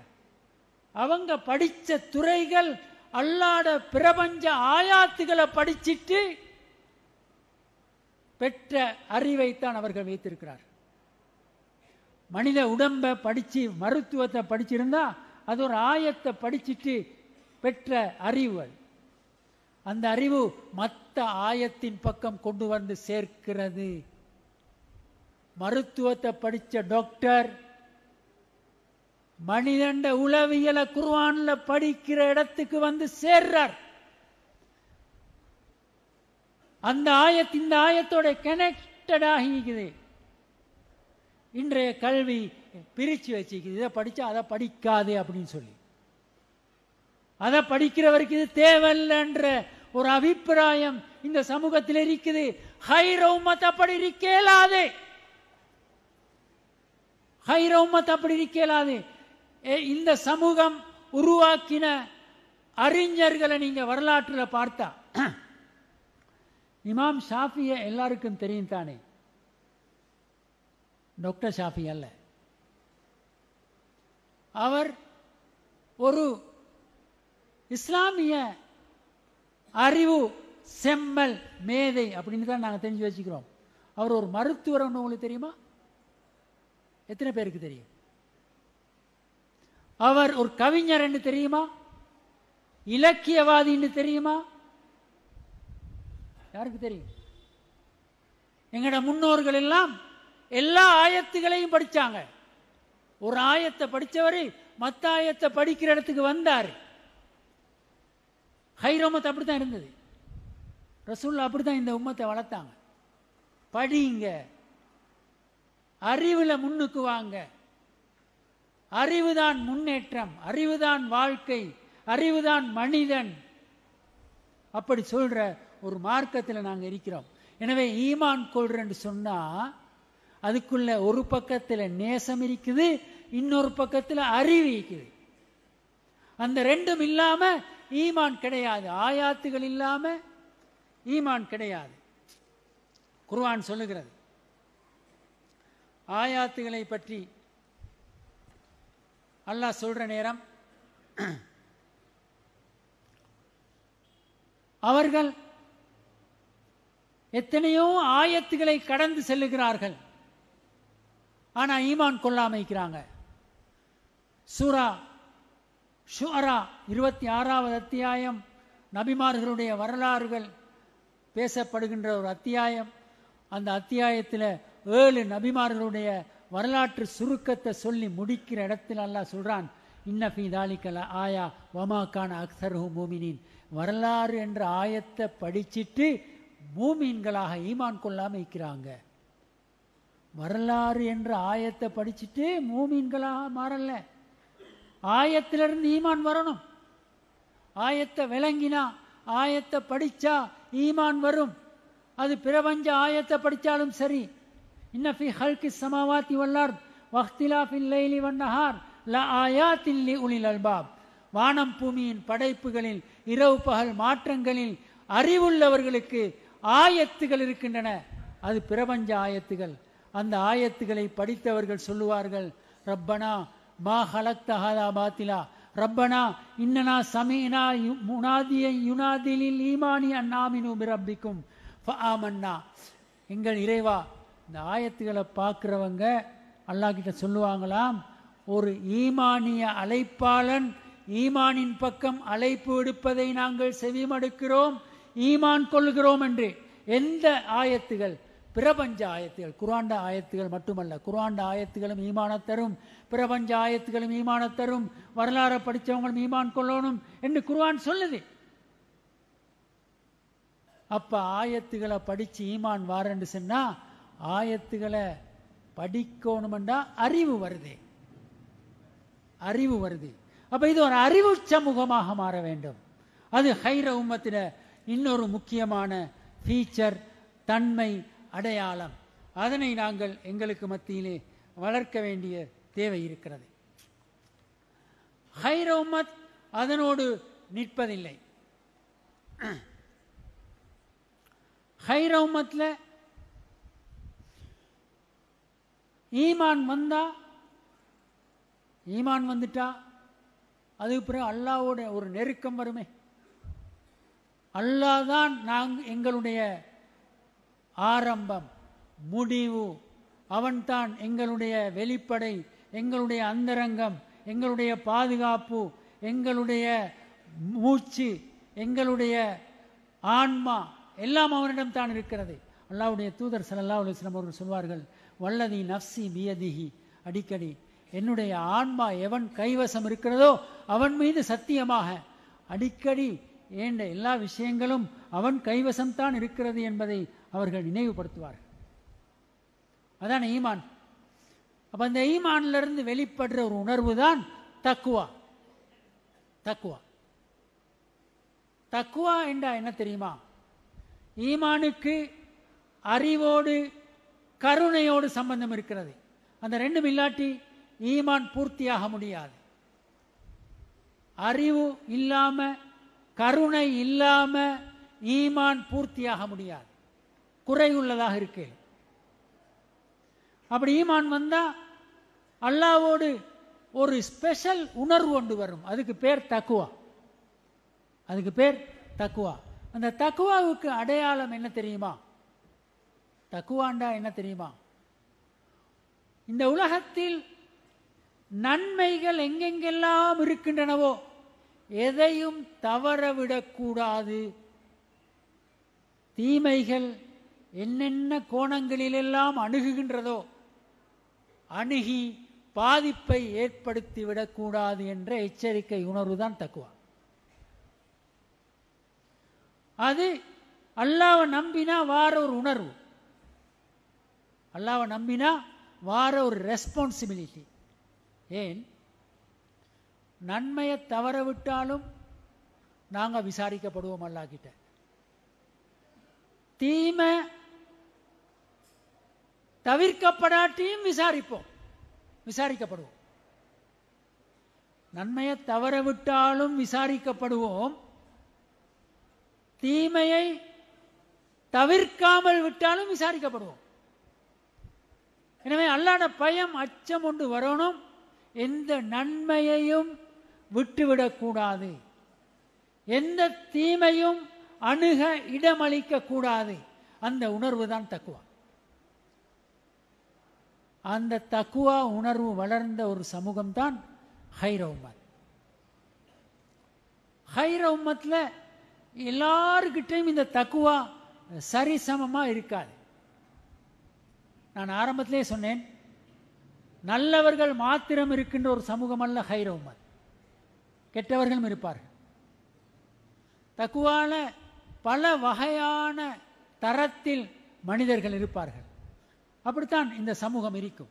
அவங்க படிச்ச துறைகள் அல்லாஹ்ட பிரபஞ்ச ஆயாத்துகளை படிச்சிட்டு பெற்ற அறிவைத்தான் அவர்கள் வைத்திருக்கிறார். மனித உடம்பை படிச்சு மருத்துவத்தை படிச்சிருந்தா அது ஒரு ஆயத்தை படிச்சுட்டு பெற்ற அறிவு. அந்த அறிவு மற்ற ஆயத்தின் பக்கம் கொண்டு வந்து சேர்க்கிறது. மருத்துவத்தை படித்த டாக்டர் மனிதண்ட உளவியல குர்ஆன்ல படிக்கிற இடத்துக்கு வந்து சேர்றார். அந்த ஆயத் இந்த ஆயத்தோட கனெக்டட் ஆகிக்குது. இன்றைய கல்வி பிரிச்சு வச்சுக்குது, இதை படிச்சா அதை படிக்காது அப்படின்னு சொல்லி. அதை படிக்கிறவருக்கு இது தேவையில்லைன்ற ஒரு அபிப்பிராயம் இந்த சமூகத்தில் இருக்குது. ஹைர உம்மத் அப்படி இருக்கேலாது, ஹைர உம்மத் அப்படி இருக்கேலாது. இந்த சமூகம் உருவாக்கின அறிஞர்களை நீங்க வரலாற்றில் பார்த்தா, இமாம் ஷாஃபியை எல்லாருக்கும் தெரியும் தானே? டாக்டர் ஷாஃபி அல்ல, அவர் ஒரு இஸ்லாமிய அறிவு செம்மல் மேதை அப்படின்னு தான் நாங்கள் தெரிஞ்சு வச்சுக்கிறோம். அவர் ஒரு மருத்துவர், உங்களுக்கு தெரியுமா? எத்தனை பேருக்கு தெரியும்? அவர் ஒரு கவிஞர் என்று தெரியுமா? இலக்கியவாதி என்று தெரியுமா? யாருக்கு தெரியும்? எங்கட முன்னோர்கள் எல்லாம் எல்லா ஆயத்துகளையும் படிச்சாங்க. ஒரு ஆயத்தை படிச்சவரு மற்ற ஆயத்தை படிக்கிற இடத்துக்கு வந்தார். ஹைர் உம்மத் அப்படித்தான் இருந்தது. ரசூலுல்லாஹ் அப்படித்தான் இந்த உம்மத்தை வளர்த்தாங்க. படிங்க, அறிவுல முன்னுக்கு வாங்க. அறிவுதான் முன்னேற்றம், அறிவுதான் வாழ்க்கை, அறிவுதான் மனிதன். அப்படி சொல்ற ஒரு மார்க்கத்தில் நாங்கள் இருக்கிறோம். எனவே ஈமான் கொள்றன்னு சொன்னா அதுக்குள்ள ஒரு பக்கத்தில் நேசம் இருக்குது, இன்னொரு பக்கத்தில் அறிவு இருக்குது. அந்த ரெண்டும் இல்லாம ஈமான் கிடையாது. ஆயாத்துகள் இல்லாம ஈமான் கிடையாது. குர்ஆன் சொல்லுகிறது. ஆயாத்துகளை பற்றி அல்லாஹ் சொல்ற நேரம், அவர்கள் எத்தனையோ ஆயத்துகளை கடந்து செல்லுகிறார்கள், ஆனா ஈமான் கொள்ளாம இருக்கிறாங்க. சூரா ஷுஅரா 26வது அத்தியாயம், நபிமார்களுடைய வரலாறுகள் பேசப்படுகின்ற ஒரு அத்தியாயம். அந்த அத்தியாயத்தில் 7 நபிமார்களுடைய வரலாற்று சுருக்கத்தை சொல்லி முடிக்கிற இடத்தில் அல்லாஹ் சொல்றான், இன்ன ஃபீ தாலிக லஆயா வமா கான அக்ஸருஹும் மூமினீன். வரலாறு என்ற ஆயத்தை படிச்சிட்டு மூமீன்களாக ஈமான் கொள்ளாம இருக்கிறாங்க. வரலாறு என்ற ஆயத்தை படிச்சுட்டு மூமீன்களாக மாறல. ஆயத்திலிருந்து ஈமான் வரணும். ஆயத்தை விளங்கினா, ஆயத்தை படிச்சா ஈமான் வரும். அது பிரபஞ்ச ஆயத்தை படித்தாலும் சரி. இன்ன ஃபீ ஹல்கிஸ் ஸமாவாத்தி வல் அர்த் வக்திலாஃபில் லைலி வன் நஹார் லஆயாத்தின் லிஉலில் அல்பாப். வானம் பூமியின் படைப்புகளில் இரவு பகல் மாற்றங்களில் அறிவுள்ளவர்களுக்கு ஆயத்துகள் இருக்கின்றன. அது பிரபஞ்ச ஆயத்துகள். அந்த ஆயத்துகளை படித்தவர்கள் சொல்லுவார்கள், ரப்பனா மா ஹலக்த ஹாதா பாத்திலா, ரப்பனா இன்னனா சமீனா முனாதியை யுனாதிலில் ஈமானி அன்னாமினு பிரப்பிக்கும் ஃபஆமன்னா. எங்கள் இறைவா, இந்த ஆயத்துகளை பார்க்குறவங்க அல்லாஹ் கிட்ட சொல்லுவாங்களாம், ஒரு ஈமானிய அழைப்பாளன் ஈமானின் பக்கம் அழைப்பு விடுப்பதை நாங்கள் செவிமடுக்கிறோம், ஈமான் கொள்கிறோம் என்று. எந்த ஆயத்துகள்? பிரபஞ்ச ஆயத்துகள். குர்ஆன் ஆயத்துகள் மட்டுமல்ல, குர்ஆன் ஆயத்துகளும் ஈமான தரும், பிரபஞ்ச ஆயத்துகளும் ஈமான தரும், வரலாறு படித்தவங்களும் ஈமான் கொள்ளணும் என்று குர்ஆன் சொல்லுது. அப்ப ஆயத்துகளை படிச்சு ஈமான் வாரன்னு சொன்னா, ஆயத்துகளை படிக்கணும்டா அறிவு வருது, அறிவு வருது. அப்ப இது ஒரு அறிவு சமூகமாக மாற வேண்டும். அது ஹைர உம்மத்தின இன்னொரு முக்கியமான ஃபீச்சர், தன்மை, அடையாளம். அதனை நாங்கள் எங்களுக்கு மத்தியிலே வளர்க்க வேண்டிய தேவை இருக்கிறது. ஹைர உம்மத் அதனோடு நிற்பதில்லை. ஹைர உம்மத்ல ஈமான் வந்தா, ஈமான் வந்துட்டா அதுக்கு பிறகு அல்லாஹ்வோட ஒரு நெருக்கம் வருமே. அல்லாஹ் தான் எங்களுடைய ஆரம்பம், முடிவு. அவன்தான் எங்களுடைய வெளிப்படை, எங்களுடைய அந்தரங்கம், எங்களுடைய பாதுகாப்பு, எங்களுடைய மூச்சு, எங்களுடைய ஆன்மா எல்லாம் அவனிடம் தான் இருக்கிறது. அல்லாஹ்வுடைய தூதர் ஸல்லல்லாஹு அலைஹி வஸல்லம் அவர்கள் சொல்வார்கள், வல்லதி நஃப்சி பியதிஹி, அடிக்கடி என்னுடைய ஆன்மா எவன் கைவசம் இருக்கிறதோ அவன் மீது சத்தியமாக, அடிக்கடி ஏண்ட எல்லா விஷயங்களும் அவன் கைவசம்தான் இருக்கிறது என்பதை அவர்கள் நினைவுபடுத்துவார்கள். அதான் ஈமான். அப்போ அந்த ஈமானிலிருந்து வெளிப்படுற ஒரு உணர்வு தான் தக்குவா. தக்குவா தக்குவா என்றா என்ன தெரியுமா? ஈமானுக்கு அறிவோடு கருணையோடு சம்பந்தம் இருக்கிறது. அந்த ரெண்டும் இல்லாட்டி ஈமான் பூர்த்தியாக முடியாது. அறிவு இல்லாம கருணை இல்லாம ஈமான் பூர்த்தியாக முடியாது, குறையுள்ளதாக இருக்கு. அப்படி ஈமான் வந்தா அல்லாஹ்வோடு ஒரு ஸ்பெஷல் உணர்வு கொண்டு வரும். அதுக்கு பேர் தக்குவா. அதுக்கு பேர் தக்குவா. அந்த தக்குவாவுக்கு அடையாளம் என்ன தெரியுமா? தக்குவாண்டா என்ன தெரியுமா? இந்த உலகத்தில் நன்மைகள் எங்கெங்கெல்லாம் இருக்கின்றனவோ எதையும் தவறவிடக்கூடாது. தீமைகள் என்னென்ன கோணங்களிலெல்லாம் அணுகுகின்றதோ அணுகி பாதிப்பை ஏற்படுத்தி விடக்கூடாது என்ற எச்சரிக்கை உணர்வு தான் தக்குவா. அது அல்லாஹ்வை நம்பினா வார ஒரு உணர்வு, அல்லாஹ்வை நம்பினா வார ஒரு ரெஸ்பான்சிபிலிட்டி. ஏன் நன்மையை தவற விட்டாலும் நாங்கள் விசாரிக்கப்படுவோம் அல்லாஹ் கிட்ட. தீமை தவிர்க்கப்படாட்டியும் விசாரிக்கப்படுவோம். நன்மையை தவற விட்டாலும் விசாரிக்கப்படுவோம், தீமையை தவிர்க்காமல் விட்டாலும் விசாரிக்கப்படுவோம். எனவே அல்லாஹ்வுடைய பயம் அச்சம் ஒன்று வரணும். எந்த நன்மையையும் விட்டுவிடக்கூடாது, எந்த தீமையும் அணுக இடமளிக்க கூடாது. அந்த உணர்வு தான் தக்குவா. அந்த தக்குவா உணர்வு வளர்ந்த ஒரு சமூகம் தான் ஹைர உம்மத். ஹைர உம்மத்தில் எல்லாருக்கிட்டையும் இந்த தக்குவா சரிசமமாக இருக்காது. நான் ஆரம்பத்திலே சொன்னேன், நல்லவர்கள் மாத்திரம் இருக்கின்ற ஒரு சமூகம் அல்ல ஹைர உம்மத், கெட்டவர்களும் இருப்பார்கள். தக்குவால பல வகையான தரத்தில் மனிதர்கள் இருப்பார்கள். அப்படித்தான் இந்த சமூகம் இருக்கும்.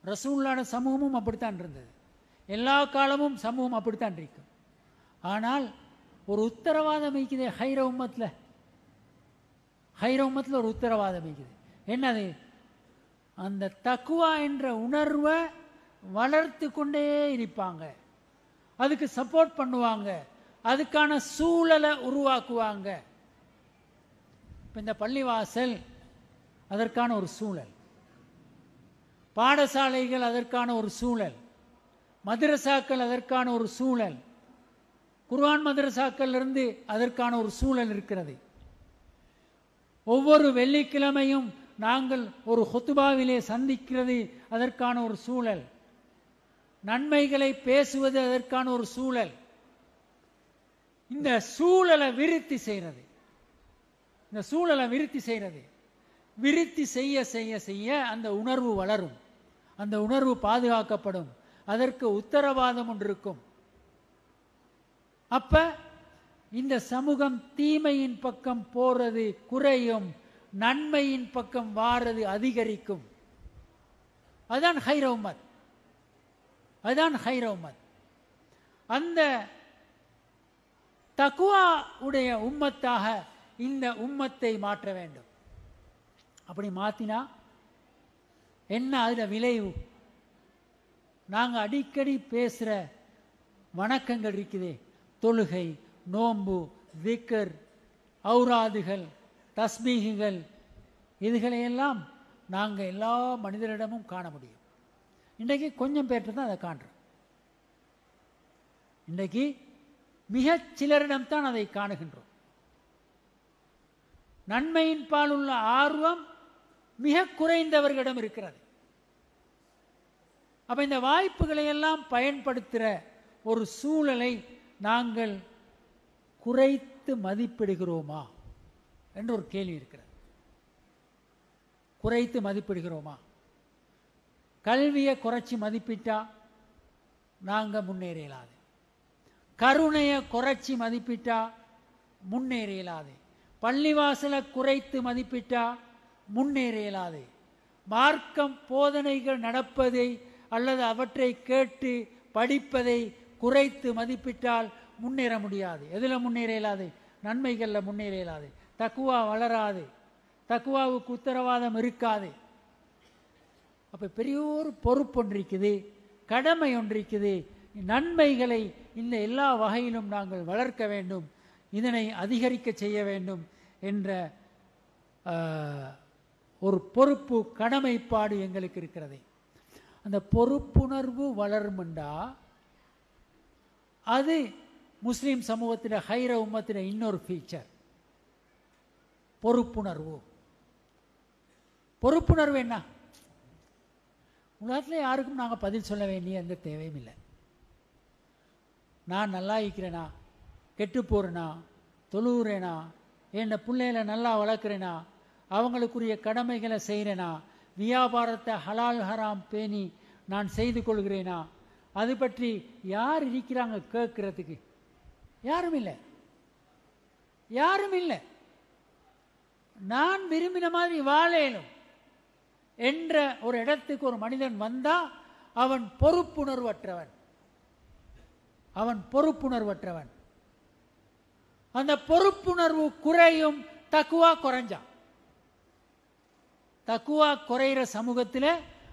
ரசூலுல்லாஹ்வுடைய சமூகமும் அப்படித்தான் இருந்தது. எல்லா காலமும் சமூகம் அப்படித்தான் இருக்கும். ஆனால் ஒரு உத்தரவாதம் இருக்குது ஹைர உம்மத்தில். ஹைர உம்மத்தில் ஒரு உத்தரவாதம் இருக்குது. என்னது? அந்த தக்குவா என்ற உணர்வை வளர்த்து கொண்டே இருப்பாங்க, அதுக்கு சப்போர்ட் பண்ணுவாங்க, அதுக்கான சூழலை உருவாக்குவாங்க. இப்போ இந்த பள்ளிவாசல் அதற்கான ஒரு சூழல், பாடசாலைகள் அதற்கான ஒரு சூழல், மதரசாக்கள் அதற்கான ஒரு சூழல், குர்ஆன் மதரசாக்கள் இருந்து அதற்கான ஒரு சூழல் இருக்கிறது. ஒவ்வொரு வெள்ளிக்கிழமையும் நாங்கள் ஒரு ஹுத்பாவிலே சந்திக்கிறது அதற்கான ஒரு சூழல், நன்மைகளை பேசுவது அதற்கான ஒரு சூழல். இந்த சூழலை விருத்தி செய்கிறது, இந்த சூழலை விருத்தி செய்கிறது. விருத்தி செய்ய செய்ய செய்ய அந்த உணர்வு வளரும், அந்த உணர்வு பாதுகாக்கப்படும், அதற்கு உத்தரவாதம் ஒன்று இருக்கும். அப்ப இந்த சமூகம் தீமையின் பக்கம் போறது குறையும், நன்மையின் பக்கம் வாரது அதிகரிக்கும். அதுதான் ஹைர உம்மத், அதுதான் ஹைர உம்மத். அந்த தக்குவா உடைய உம்மத்தாக இந்த உம்மத்தை மாற்ற வேண்டும். அப்படி மாற்றினா என்ன அதுல விளைவு? நாங்கள் அடிக்கடி பேசுகிற வணக்கங்கள் இருக்குதே, தொழுகை, நோன்பு, திக்ர், ஔராதுகள், தஸ்பீகுகள், இதுகளையெல்லாம் நாங்கள் எல்லா மனிதரிடமும் காண முடியும். இன்றைக்கு கொஞ்சம் பேர்ட்டு தான் அதை காண்றோம். இன்றைக்கு மிகச் சிலரிடம்தான் அதை காணுகின்றோம். நன்மையின் பால் உள்ள ஆர்வம் மிக குறைந்தவர்களிடம் இருக்கிறது. அப்ப இந்த வாய்ப்புகளை எல்லாம் பயன்படுத்துகிற ஒரு சூழலை நாங்கள் குறைத்து மதிப்பிடுகிறோமா என்ற ஒரு கேள்வி இருக்கிறது. குறைத்து மதிப்பிடுகிறோமா? கல்வியை குறைச்சி மதிப்பிட்டா நாங்கள் முன்னேறலாது. கருணையை குறைச்சி மதிப்பிட்டா முன்னேறலாது. பள்ளிவாசலை குறைத்து மதிப்பிட்டா முன்னேறலாது. மார்க்கம் போதனைகள் நடப்பதை அல்லது அவற்றை கேட்டு படிப்பதை குறைத்து மதிப்பிட்டால் முன்னேற முடியாது. எதில் முன்னேறலாது? நன்மைகளில் முன்னேறலாது. தக்குவா வளராது. தக்குவாவுக்கு உத்தரவாதம் இருக்காது. அப்போ பெரிய ஒரு பொறுப்பு ஒன்று இருக்குது, கடமை ஒன்று இருக்குது. நன்மைகளை இந்த எல்லா வகையிலும் நாங்கள் வளர்க்க வேண்டும், இதனை அதிகரிக்க செய்ய வேண்டும் என்ற ஒரு பொறுப்பு கடமைப்பாடு எங்களுக்கு இருக்கிறது. அந்த பொறுப்புணர்வு வளருமெண்டா அது முஸ்லீம் சமூகத்தில் ஹைர உம்மத்தில் இன்னொரு ஃபீச்சர் பொறுப்புணர்வு. பொறுப்புணர்வு என்ன? உலகத்தில் யாருக்கும் நாங்கள் பதில் சொல்ல வேண்டிய எந்த தேவையும் இல்லை. நான் நல்லா இருக்கிறேனா, கெட்டு போகிறேனா, தொழுகிறேனா, என் பிள்ளைகளை நல்லா வளர்க்குறேனா, அவங்களுக்குரிய கடமைகளை செய்கிறேனா, வியாபாரத்தை ஹலால் ஹராம் பேணி நான் செய்து கொள்கிறேனா, அது பற்றி யார் இருக்கிறாங்க கேட்கறதுக்கு? யாரும் இல்லை, யாரும் இல்லை. நான் விரும்பின மாதிரி வாழேனும் என்ற ஒரு இடத்துக்கு ஒரு மனிதன் வந்தா அவன் பொறுப்புணர்வற்றவன். அவன் பொறுப்புணர்வற்றவன். அந்த பொறுப்புணர்வு குறையும், தக்குவா குறைஞ்சா. தக்குவா குறைகிற சமூகத்தில்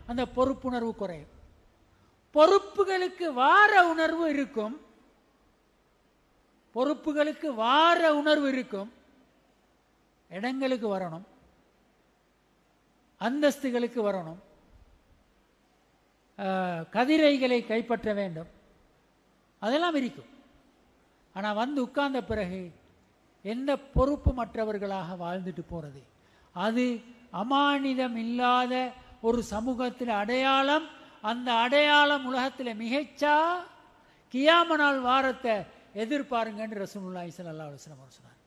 அந்த பொறுப்புணர்வு குறையும். பொறுப்புகளுக்கு வார உணர்வு இருக்கும், பொறுப்புகளுக்கு வார உணர்வு இருக்கும். இடங்களுக்கு வரணும், அந்தஸ்துகளுக்கு வரணும், கதிரைகளை கைப்பற்ற வேண்டும், அதெல்லாம் இருக்கும். ஆனால் வந்து உட்கார்ந்த பிறகு எந்த பொறுப்பு மற்றவர்களாக வாழ்ந்துட்டு போகிறது, அது அமானிதம் இல்லாத ஒரு சமூகத்தில் அடையாளம். அந்த அடையாளம் உலகத்தில் மிகச்சா கியாம நாள் வாரத்தை எதிர்பாருங்கன்னு ரசூலுல்லாஹி ஸல்லல்லாஹு அலைஹி வஸல்லம் சொன்னார்.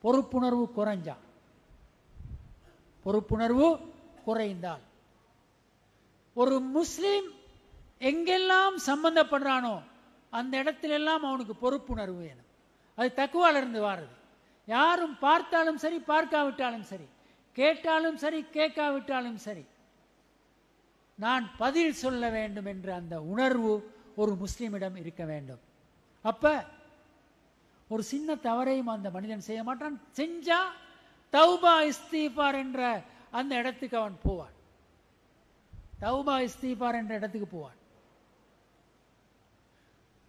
பொறுப்புணர்வு குறைஞ்சா, பொறுப்புணர்வு குறைந்தால் ஒரு முஸ்லீம் எங்கெல்லாம் சம்பந்தப்படுறானோ அந்த இடத்திலெல்லாம் அவனுக்கு பொறுப்புணர்வு வேணும். அது தக்குவாலிருந்து வாருது. யாரும் பார்த்தாலும் சரி, பார்க்காவிட்டாலும் சரி, கேட்டாலும் சரி, கேட்காவிட்டாலும் சரி, நான் பதில் சொல்ல வேண்டும் என்ற அந்த உணர்வு ஒரு முஸ்லீமிடம் இருக்க வேண்டும். அப்ப ஒரு சின்ன தவறையும் அந்த மனிதன் செய்ய மாட்டான். செஞ்சா தௌபா இஸ்திஃபார் என்ற அந்த இடத்துக்கு அவன் போவான். தௌபா இஸ்திஃபார் என்ற இடத்துக்கு போவான்.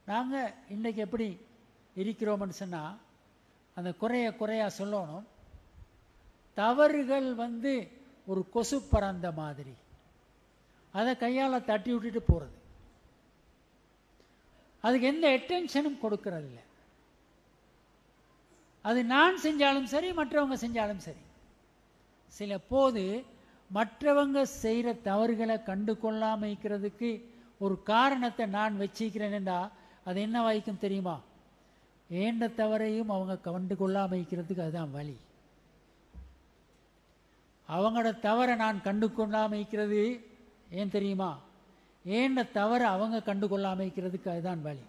நாங்கள் இன்றைக்கு எப்படி இருக்கிறோம்னு சொன்னால் அந்த குறையா சொல்லணும். தவறுகள் ஒரு கொசு பறந்த மாதிரி, அதை கையால் தட்டி விட்டுட்டு போகிறது. அதுக்கு எந்த அட்டென்ஷனும் கொடுக்கறதில்லை. அது நான் செஞ்சாலும் சரி, மற்றவங்க செஞ்சாலும் சரி. சில போது மற்றவங்க செய்கிற தவறுகளை கண்டு கொள்ளாமல் இருக்கிறதுக்கு ஒரு காரணத்தை நான் வச்சிக்கிறேன்டா, அது என்ன வாய்க்கும் தெரியுமா? ஏண்ட தவறையும் அவங்க கண்டு கொள்ளாமல் இருக்கிறதுக்கு அதுதான் வழி. அவங்களோட தவறை நான் கண்டு கொள்ளாமல் இருக்கிறது ஏன் தெரியுமா? ஏண்ட தவறை அவங்க கண்டு கொள்ளாமல் இருக்கிறதுக்கு அதுதான் வழி.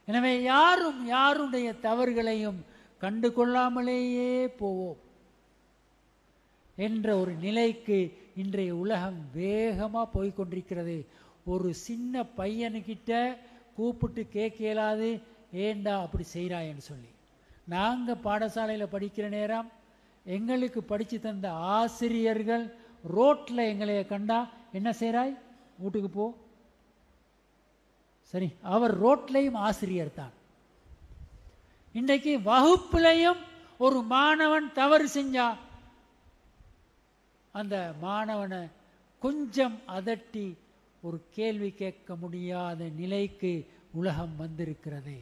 எனவே யாரும் யாருடைய தவறுகளையும் கண்டு கொள்ளாமலேயே போவோம் என்ற ஒரு நிலைக்கு இன்றைய உலகம் வேகமாக போய்கொண்டிருக்கிறது. ஒரு சின்ன பையனுக்கிட்ட கூப்பிட்டு கேட்க இயலாது, ஏண்டா அப்படி செய்கிறாயன்னு சொல்லி. நாங்கள் பாடசாலையில் படிக்கிற நேரம் எங்களுக்கு படித்து தந்த ஆசிரியர்கள் ரோட்டில் எங்களைய கண்டா என்ன செய்கிறாய், வீட்டுக்கு போ, சரி. அவர் ரோட்லையும் ஆசிரியர் தான். இன்றைக்கு வகுப்புலையும் ஒரு மாணவன் தவறு செஞ்சா அந்த மாணவனை கொஞ்சம் அதட்டி ஒரு கேள்வி கேட்க முடியாத நிலைக்கு உலகம் வந்திருக்கிறது.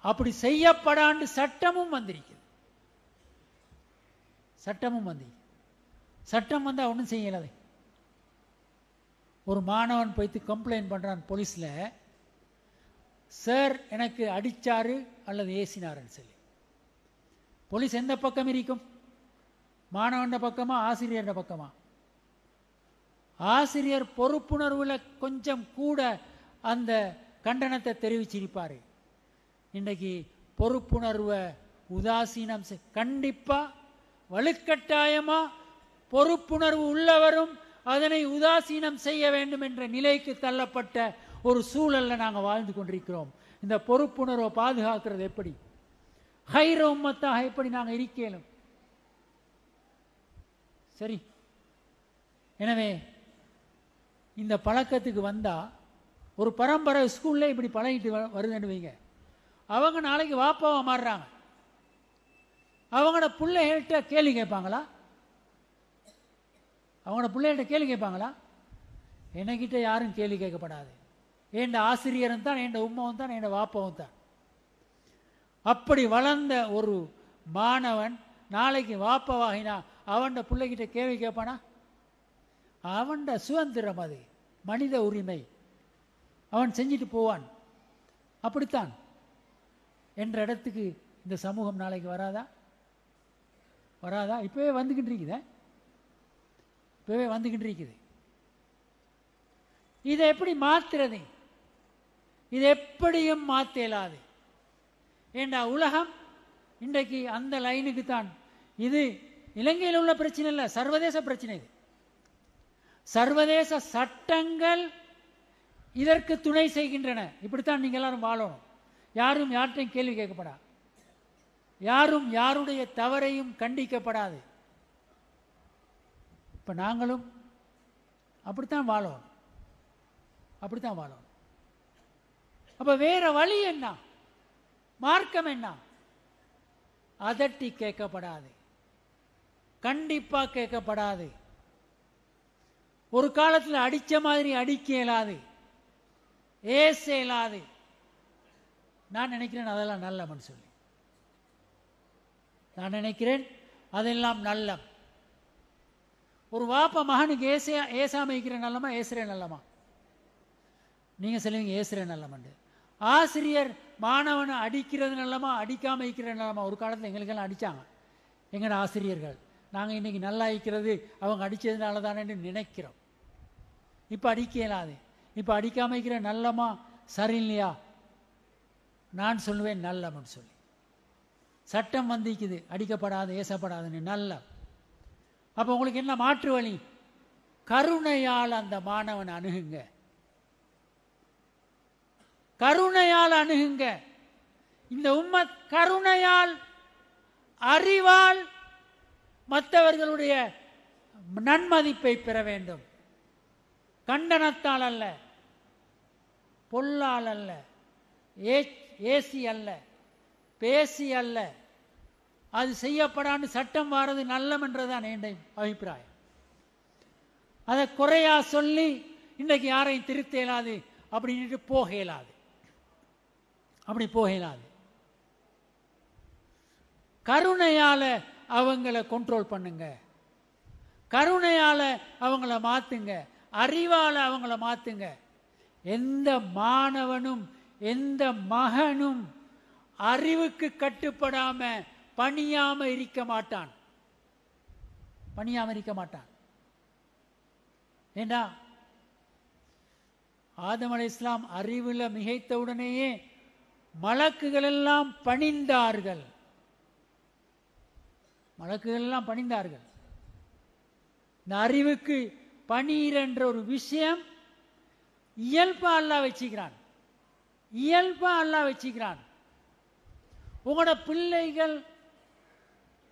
அப்படி செய்யப்படாண்டு சட்டமும் வந்திருக்கிறது. சட்டமும் வந்திருக்கு. சட்டம் வந்தா ஒன்றும் செய்யலை. ஒரு மாணவன் போய்த்து கம்ப்ளைண்ட் பண்ணுறான் போலீஸில், சார் எனக்கு அடித்தாரு அல்லது ஏசினாருன்னு சொல்லி. போலீஸ் எந்த பக்கம் இருக்கும்? மாணவன் பக்கமா, ஆசிரியர் பக்கமா? ஆசிரியர் பொறுப்புணர்வுல கொஞ்சம் கூட அந்த கண்டனத்தை தெரிவிச்சிருப்பாரு. இன்றைக்கு பொறுப்புணர்வை உதாசீனம் கண்டிப்பா வலுக்கட்டாயமா பொறுப்புணர்வு உள்ளவரும் அதனை உதாசீனம் செய்ய வேண்டும் என்ற நிலைக்கு தள்ளப்பட்ட ஒரு சூழல்ல நாங்கள் வாழ்ந்து கொண்டிருக்கிறோம். இந்த பொறுப்புணர்வை பாதுகாக்கிறது எப்படி? ஹைர உம்மத்தாக எப்படி நாங்கள் இருக்கலும்? சரி, எனவே இந்த பழக்கத்துக்கு வந்தா ஒரு பரம்பரை ஸ்கூல்ல இப்படி பழகிட்டு வருதுன்னு வைங்க, அவங்க நாளைக்கு வாப்பாவை மாறுறாங்க. அவங்களோட பிள்ளைகள்கிட்ட கேள்வி கேட்பாங்களா? அவங்களோட பிள்ளைகிட்ட கேள்வி கேட்பாங்களா? என்கிட்ட யாரும் கேள்வி கேட்கப்படாது. என் ஆசிரியரும் தான், என் உம்மாவும் தான், என் வாப்பாவும் தான். அப்படி வளர்ந்த ஒரு மாணவன் நாளைக்கு வாப்பாவாகினா அவன் பிள்ளைகிட்ட கேள்வி கேட்பானா? அவன் சுதந்திரம், அது மனித உரிமை, அவன் செஞ்சுட்டு போவான். அப்படித்தான் என்ற இடத்துக்கு இந்த சமூகம் நாளைக்கு வராதா? வராதா? இப்பவே வந்துகிட்டு இருக்குது, இப்பவே வந்துகிட்டு இருக்குது. இதை எப்படி மாத்துறது? இது எப்படியும் மாற்ற இயலாது. ஏண்டா உலகம் இன்றைக்கு அந்த லைனுக்கு தான். இது இலங்கையில் உள்ள பிரச்சனை இல்லை, சர்வதேச பிரச்சனை. இது சர்வதேச சட்டங்கள் இதற்கு துணை செய்கின்றன. இப்படித்தான் நீங்க எல்லாரும் வாழணும். யாரும் யார்கிட்டையும் கேள்வி கேட்கப்படா, யாரும் யாருடைய தவறையும் கண்டிக்கப்படாது. இப்ப நாங்களும் அப்படித்தான் வாழணும், அப்படித்தான் வாழணும். அப்ப வேற வழி என்ன? மார்க்கம் என்ன? அதட்டி கேட்கப்படாது, கண்டிப்பா கேட்கப்படாது. ஒரு காலத்தில் அடிச்ச மாதிரி அடிக்க இயலாது, ஏச இயலாது. நான் நினைக்கிறேன் அதெல்லாம் நல்லம்னு சொல்லி, நான் நினைக்கிறேன் அதெல்லாம் நல்லம். ஒரு வாப்ப மகனுக்கு ஏசாம இருக்கிற நல்லமா, ஏசுற நல்லமா? நீங்க சொல்லுவீங்க ஏசுற நல்லமண்டு. ஆசிரியர் மாணவனை அடிக்கிறது நல்லமா, அடிக்காம இருக்கிற நல்லமா? ஒரு காலத்தில் எங்களுக்கெல்லாம் அடிச்சாங்க எங்கட ஆசிரியர்கள். நாங்கள் இன்னைக்கு நல்லா இருக்கிறது அவங்க அடிச்சதுனால தானே நினைக்கிறோம். இப்போ அடிக்க இயலாது. இப்போ அடிக்காம இருக்கிற நல்லமா சரியில்லையா? நான் சொல்லுவேன் நல்லம்னு சொல்லி. சட்டம் வந்திக்குது அடிக்கப்படாது ஏசப்படாதுன்னு, நல்ல. அப்போ உங்களுக்கு என்ன மாற்று வழி? கருணையால் அந்த மாணவன் அணுகுங்க, கருணையால் அணுகுங்க. இந்த உம்மத் கருணையால், அறிவால் மற்றவர்களுடைய நன்மதிப்பை பெற வேண்டும். கண்டனத்தால் அல்ல, பொல்லால் அல்ல, ஏசி அல்ல, பேசி அல்ல. அது செய்யப்படான்னு சட்டம் வாரது நல்லம் என்றுதான் என் அபிப்பிராயம். அதை குறையா சொல்லி இன்றைக்கு யாரையும் திருத்த இயலாது அப்படின்ட்டு போக இயலாது, அப்படி போக இயலாது. கருணையால அவங்கள கண்ட்ரோல் பண்ணுங்க, கருணையால அவங்கள மாத்துங்க, அறிவால அவங்கள மாத்துங்க. எந்த மாணவனும் எந்த மகனும் அறிவுக்கு கட்டுப்படாம பணியாம இருக்க மாட்டான், பணியாம இருக்க மாட்டான். ஏண்டா ஆதம் அலைஹிஸ்ஸலாம் அறிவுல மிகைத்தவுடனேயே மலக்குகள் எல்லாம் பணிந்தார்கள், மலக்குகள் எல்லாம் பணிந்தார்கள். இந்த அறிவுக்கு பணீர் என்ற ஒரு விஷயம் இயல்பா அல்லாஹ் வச்சுக்கிறான், இயல்பா அல்லாஹ் வச்சுக்கிறான். உங்களோட பிள்ளைகள்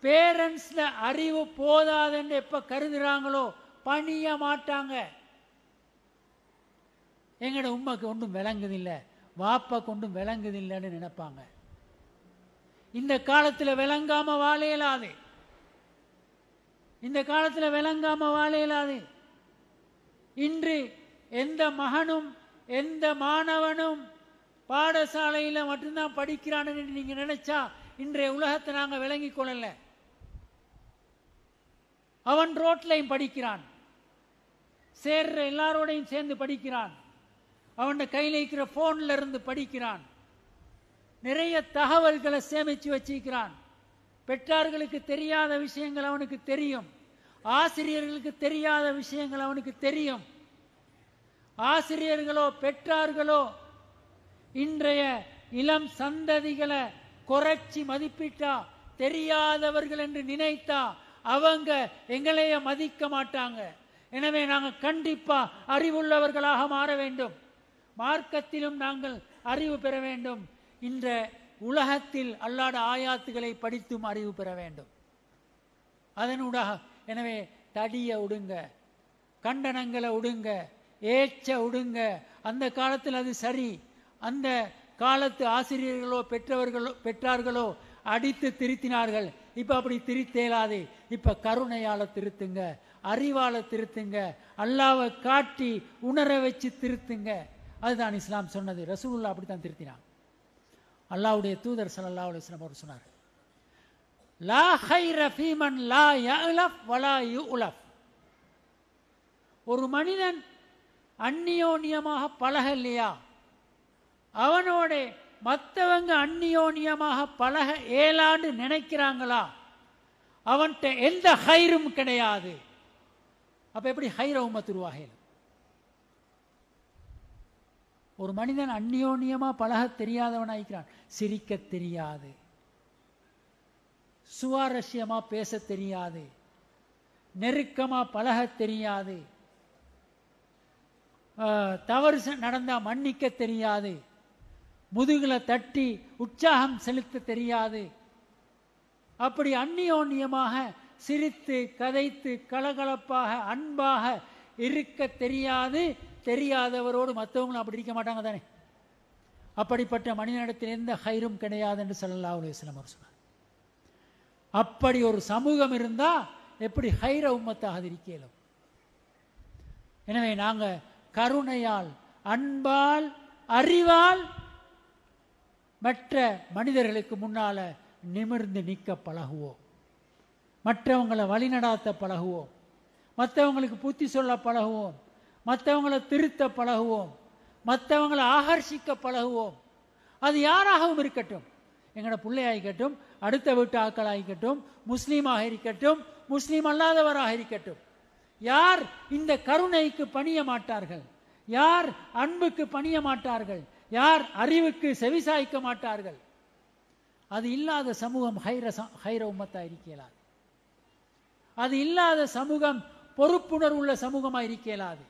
பேரண்ட்ஸ்ல அறிவு போதாதுன்னு எப்ப கருதுறாங்களோ பணிய மாட்டாங்க. எங்கட உண்மைக்கு ஒன்றும் விளங்குதில்லை, வாப்பா கொண்டும் விளங்குதில்லைன்னு நினைப்பாங்க. இந்த காலத்தில் விளங்காம வாழ இயலாது, இந்த காலத்தில் விளங்காம வாழ இயலாது. இன்று எந்த மகனும் எந்த மாணவனும் பாடசாலையில் மட்டும்தான் படிக்கிறான்னு நீங்க நினைச்சா இன்றைய உலகத்தை நாங்க விளங்கி கொள்ளல. அவன் ரோட்லையும் படிக்கிறான், சேர்ற எல்லாரோடையும் சேர்ந்து படிக்கிறான், அவன் கையில் இருக்கிற போன்ல இருந்து படிக்கிறான், நிறைய தகவல்களை சேமிச்சு வச்சிருக்கிறான். பெற்றார்களுக்கு தெரியாத விஷயங்கள் அவனுக்கு தெரியும். ஆசிரியர்களுக்கு தெரியாத விஷயங்கள் அவனுக்கு தெரியும். ஆசிரியர்களோ பெற்றார்களோ இன்றைய இளம் சந்ததிகளை குறைச்சி மதிப்பிட்டா, தெரியாதவர்கள் என்று நினைத்தா அவங்க எங்களைய மதிக்க மாட்டாங்க. எனவே நாங்கள் கண்டிப்பா அறிவுள்ளவர்களாக மாற வேண்டும். மார்க்கத்திலும் நாங்கள் அறிவு பெற வேண்டும். இந்த உலகத்தில் அல்லாஹ் ஆயாத்துகளை படித்தும் அறிவு பெற வேண்டும். அதனூடாக எனவே தடிய உடுங்க, கண்டனங்களை உடுங்க, ஏச்ச உடுங்க. அந்த காலத்தில் அது சரி. அந்த காலத்து ஆசிரியர்களோ பெற்றார்களோ அடித்து திருத்தினார்கள். இப்ப அப்படி திருத்தேலாது. இப்ப கருணையால திருத்துங்க, அறிவால திருத்துங்க, அல்லாஹ்வை காட்டி உணர வச்சு திருத்துங்க. அதுதான் இஸ்லாம் சொன்னது. ரசூலுல்லாஹ் அப்படித்தான் திருத்தினாங்க. அல்லாஹ்வுடைய தூதர் ஸல்லல்லாஹு அலைஹி வஸல்லம் அவர் சொன்னார், லா கைர ஃபீமன் லா யஅலஃப் வலா யுலஃப். ஒரு மனிதன் அந்நியோன்யமாக பழகலையா, அவனோட மற்றவங்க அந்நியோன்யமாக பழக ஏலாண்டு நினைக்கிறாங்களா, அவன்கிட்ட எந்த ஹைரும் கிடையாது. அப்ப எப்படி ஹைர உம்மத் உருவாகல? ஒரு மனிதன் அந்நியோன்யமா பழக தெரியாதவனாய்க்கிறான். சிரிக்க தெரியாது, சுவாரஸ்யமா பேச தெரியாது, நெருக்கமா பழக தெரியாது, தவறு நடந்தா மன்னிக்க தெரியாது, முதுகுல தட்டி உற்சாகம் செலுத்த தெரியாது. அப்படி அந்நியோன்யமாக சிரித்து கதைத்து கலகலப்பாக அன்பாக இருக்க தெரியாது. தெரியாதவரோடு மற்றவங்களும் அப்படி இருக்க மாட்டாங்க தானே. அப்படிப்பட்ட மனிதனிடத்தில் எந்த ஹைரும் கிடையாது என்று ஸல்லல்லாஹு அலைஹி வஸல்லம் அவர் சொன்னார். அப்படி ஒரு சமூகம் இருந்தா எப்படி ஹைர உம்மத்தாக இருக்கலும்? எனவே நாங்க கருணையால், அன்பால், அறிவால் மற்ற மனிதர்களுக்கு முன்னால நிமிர்ந்து நிற்க பழகுவோம். மற்றவங்களை வழிநடாத்த பழகுவோம். மற்றவங்களுக்கு புத்தி சொல்ல பழகுவோம். மற்றவங்களை திருத்த பழகுவோம். மற்றவங்களை ஆகர்ஷிக்க பழகுவோம். அது யாராகவும் இருக்கட்டும், எங்களோட பிள்ளையாகட்டும், அடுத்த வீட்டு ஆக்களாகட்டும், முஸ்லீமாக இருக்கட்டும், முஸ்லீம் அல்லாதவராக இருக்கட்டும், யார் இந்த கருணைக்கு பணிய மாட்டார்கள், யார் அன்புக்கு பணிய மாட்டார்கள், யார் அறிவுக்கு செவிசாய்க்க மாட்டார்கள், அது இல்லாத சமூகம் ஹைர உம்மத்தா இருக்கலாது. அது இல்லாத சமூகம் பொறுப்புணர்வுள்ள சமூகமாக இருக்கலாது.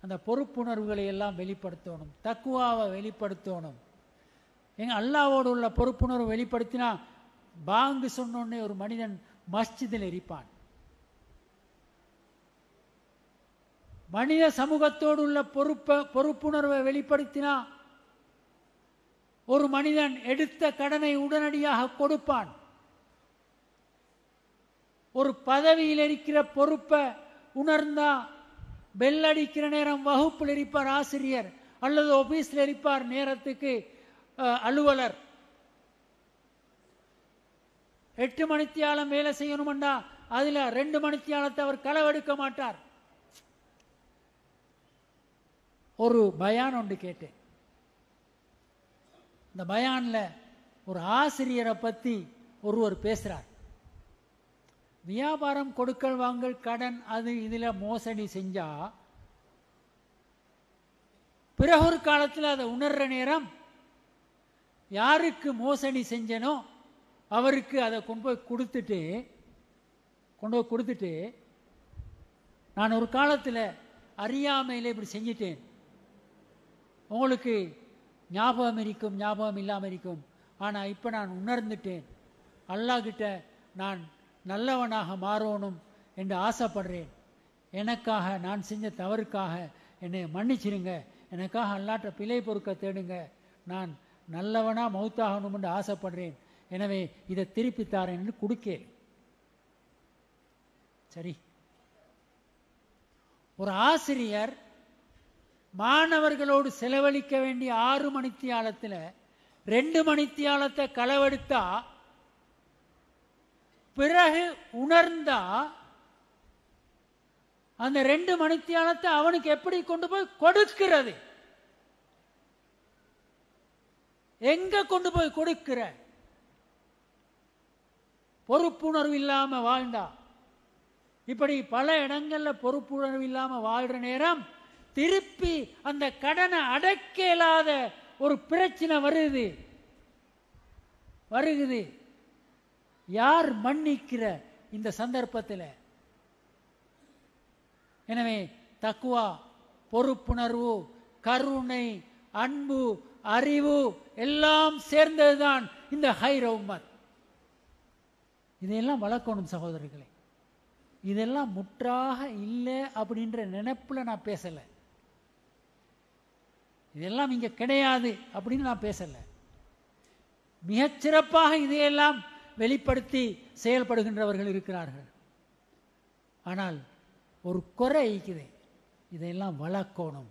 அந்த பொறுப்புணர்வுகளை எல்லாம் வெளிப்படுத்தணும், தக்குவாவை வெளிப்படுத்தணும். எங்க அல்லாஹ்வோடு உள்ள பொறுப்புணர்வு வெளிப்படுத்தினா பாங்கு சொன்னோடனே ஒரு மனிதன் மஸ்ஜிதில் இருப்பான். மனித சமூகத்தோடு உள்ள பொறுப்புணர்வை வெளிப்படுத்தினா ஒரு மனிதன் எடுத்த கடனை உடனடியாக கொடுப்பான். ஒரு பதவியில் இருக்கிற பொறுப்பை உணர்ந்தா பெல் அடிக்கிற நேரம் வகுப்பில் இருப்பார் ஆசிரியர், அல்லது ஆபீஸில் இருப்பார் நேரத்துக்கு அலுவலர். 8 மணித்தியாலம் வேலை செய்யணும்டா அதுல 2 மணித்தியாலத்தை அவர் களவெடுக்க மாட்டார். ஒரு பயான் ஒன்று கேட்டேன். இந்த பயான்ல ஒரு ஆசிரியரை பத்தி ஒருவர் பேசுறார். வியாபாரம், கொடுக்கல் வாங்கல், கடன், அது இதுல மோசடி செஞ்சா பிறகு ஒரு காலத்தில் அதை உணர்ற நேரம் யாருக்கு மோசடி செஞ்சனோ அவருக்கு அதை கொண்டு போய் கொடுத்துட்டு நான் ஒரு காலத்தில் அறியாமையில் இப்படி செஞ்சிட்டேன், உங்களுக்கு ஞாபகம் இருக்கும், ஞாபகம் இல்லாமல் இருக்கும், ஆனால் இப்போ நான் உணர்ந்துட்டேன், அல்லாஹ் கிட்ட நான் நல்லவனாக மாறணும் என்று ஆசைப்படுறேன், எனக்காக நான் செஞ்ச தவறுக்காக என்னை மன்னிச்சிருங்க, எனக்காக அல்லாட்ட பிழை பொறுக்க தேடுங்க, நான் நல்லவனா மௌத்தாகணும் என்று ஆசைப்படுறேன், எனவே இதை திருப்பித்தாரேன் என்று கொடுக்கேன். சரி, ஒரு ஆசிரியர் மாணவர்களோடு செலவழிக்க வேண்டிய 6 மணித்தியாலத்தில் 2 மணித்தியாலத்தை களவெடுத்தா பிறகு உணர்ந்தா அந்த 2 மணித்தியாலத்தை அவனுக்கு எப்படி கொண்டு போய் கொடுக்கிறது, எங்க கொண்டு போய் கொடுக்கிற? பொறுப்புணர்வு இல்லாம வாழ்ந்தா இப்படி பல இடங்கள்ல பொறுப்புணர்வு இல்லாமல் வாழ்ற நேரம் திருப்பி அந்த கடனை அடைக்க இயலாத ஒரு பிரச்சனை வருகுது. யார் மன்னிக்கிற இந்த சந்தர்ப்பத்தில்? எனவே தக்குவா, பொறுப்புணர்வு, கருணை, அன்பு, அறிவு எல்லாம் சேர்ந்ததுதான் இந்த ஹைர உம்மத். இதையெல்லாம் வளர்க்கணும் சகோதரர்களே. இதெல்லாம் முற்றாக இல்லை அப்படின்ற நினைப்புல நான் பேசலை. இதெல்லாம் இங்கே கிடையாது அப்படின்னு நான் பேசலை. மிகச்சிறப்பாக இதையெல்லாம் வெளிப்படுத்தி செயல்படுகின்றவர்கள் இருக்கிறார்கள். ஆனால் ஒரு குறை இருக்குது, இதையெல்லாம் வளர்க்கணும்.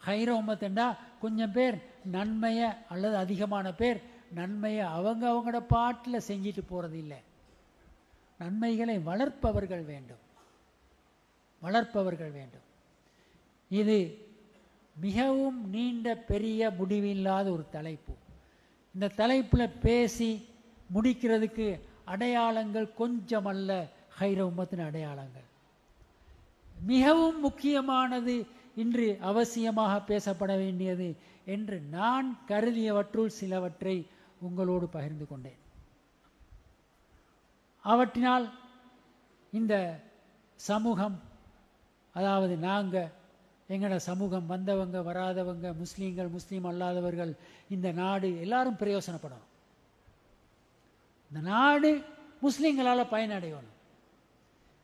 ஹைர உம்மத்துண்டா கொஞ்சம் பேர் நன்மையை அல்லது அதிகமான பேர் நன்மையை அவங்களோட பாட்டில் செஞ்சிட்டு போகிறது இல்லை. நன்மைகளை வளர்ப்பவர்கள் வேண்டும். இது மிகவும் நீண்ட பெரிய முடிவில்லாத ஒரு தலைப்பு. இந்த தலைப்பில் பேசி முடிக்கிறதுக்கு அடையாளங்கள் கொஞ்சம் அல்ல. ஹைர உம்மத்தின் அடையாளங்கள் மிகவும் முக்கியமானது, இன்று அவசியமாக பேசப்பட வேண்டியது என்று நான் கருதியவற்றுள் சிலவற்றை உங்களோடு பகிர்ந்து கொண்டேன். அவற்றினால் இந்த சமூகம், அதாவது நாங்கள், எங்களோட சமூகம், வந்தவங்க வராதவங்க, முஸ்லீம்கள் முஸ்லீம் அல்லாதவர்கள், இந்த நாடு எல்லாரும் பிரயோசனப்படணும். இந்த நாடு முஸ்லீம்களால் பயனடையணும்.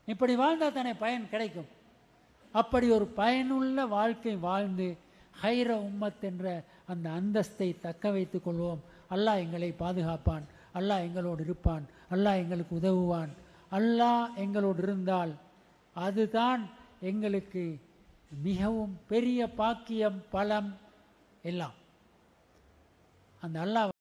இப்படி வாழ்ந்தால் தானே பயன் கிடைக்கும். அப்படி ஒரு பயனுள்ள வாழ்க்கை வாழ்ந்து ஹைர உம்மத் என்ற அந்த அந்தஸ்தை தக்க வைத்துக் கொள்வோம். அல்லாஹ் எங்களை பாதுகாப்பான். அல்லாஹ் எங்களோடு இருப்பான். அல்லாஹ் எங்களுக்கு உதவுவான். அல்லாஹ் எங்களோடு இருந்தால் அதுதான் எங்களுக்கு மிகவும் பெரிய பாக்கியம், பலம் எல்லாம். அந்த அல்லாஹ்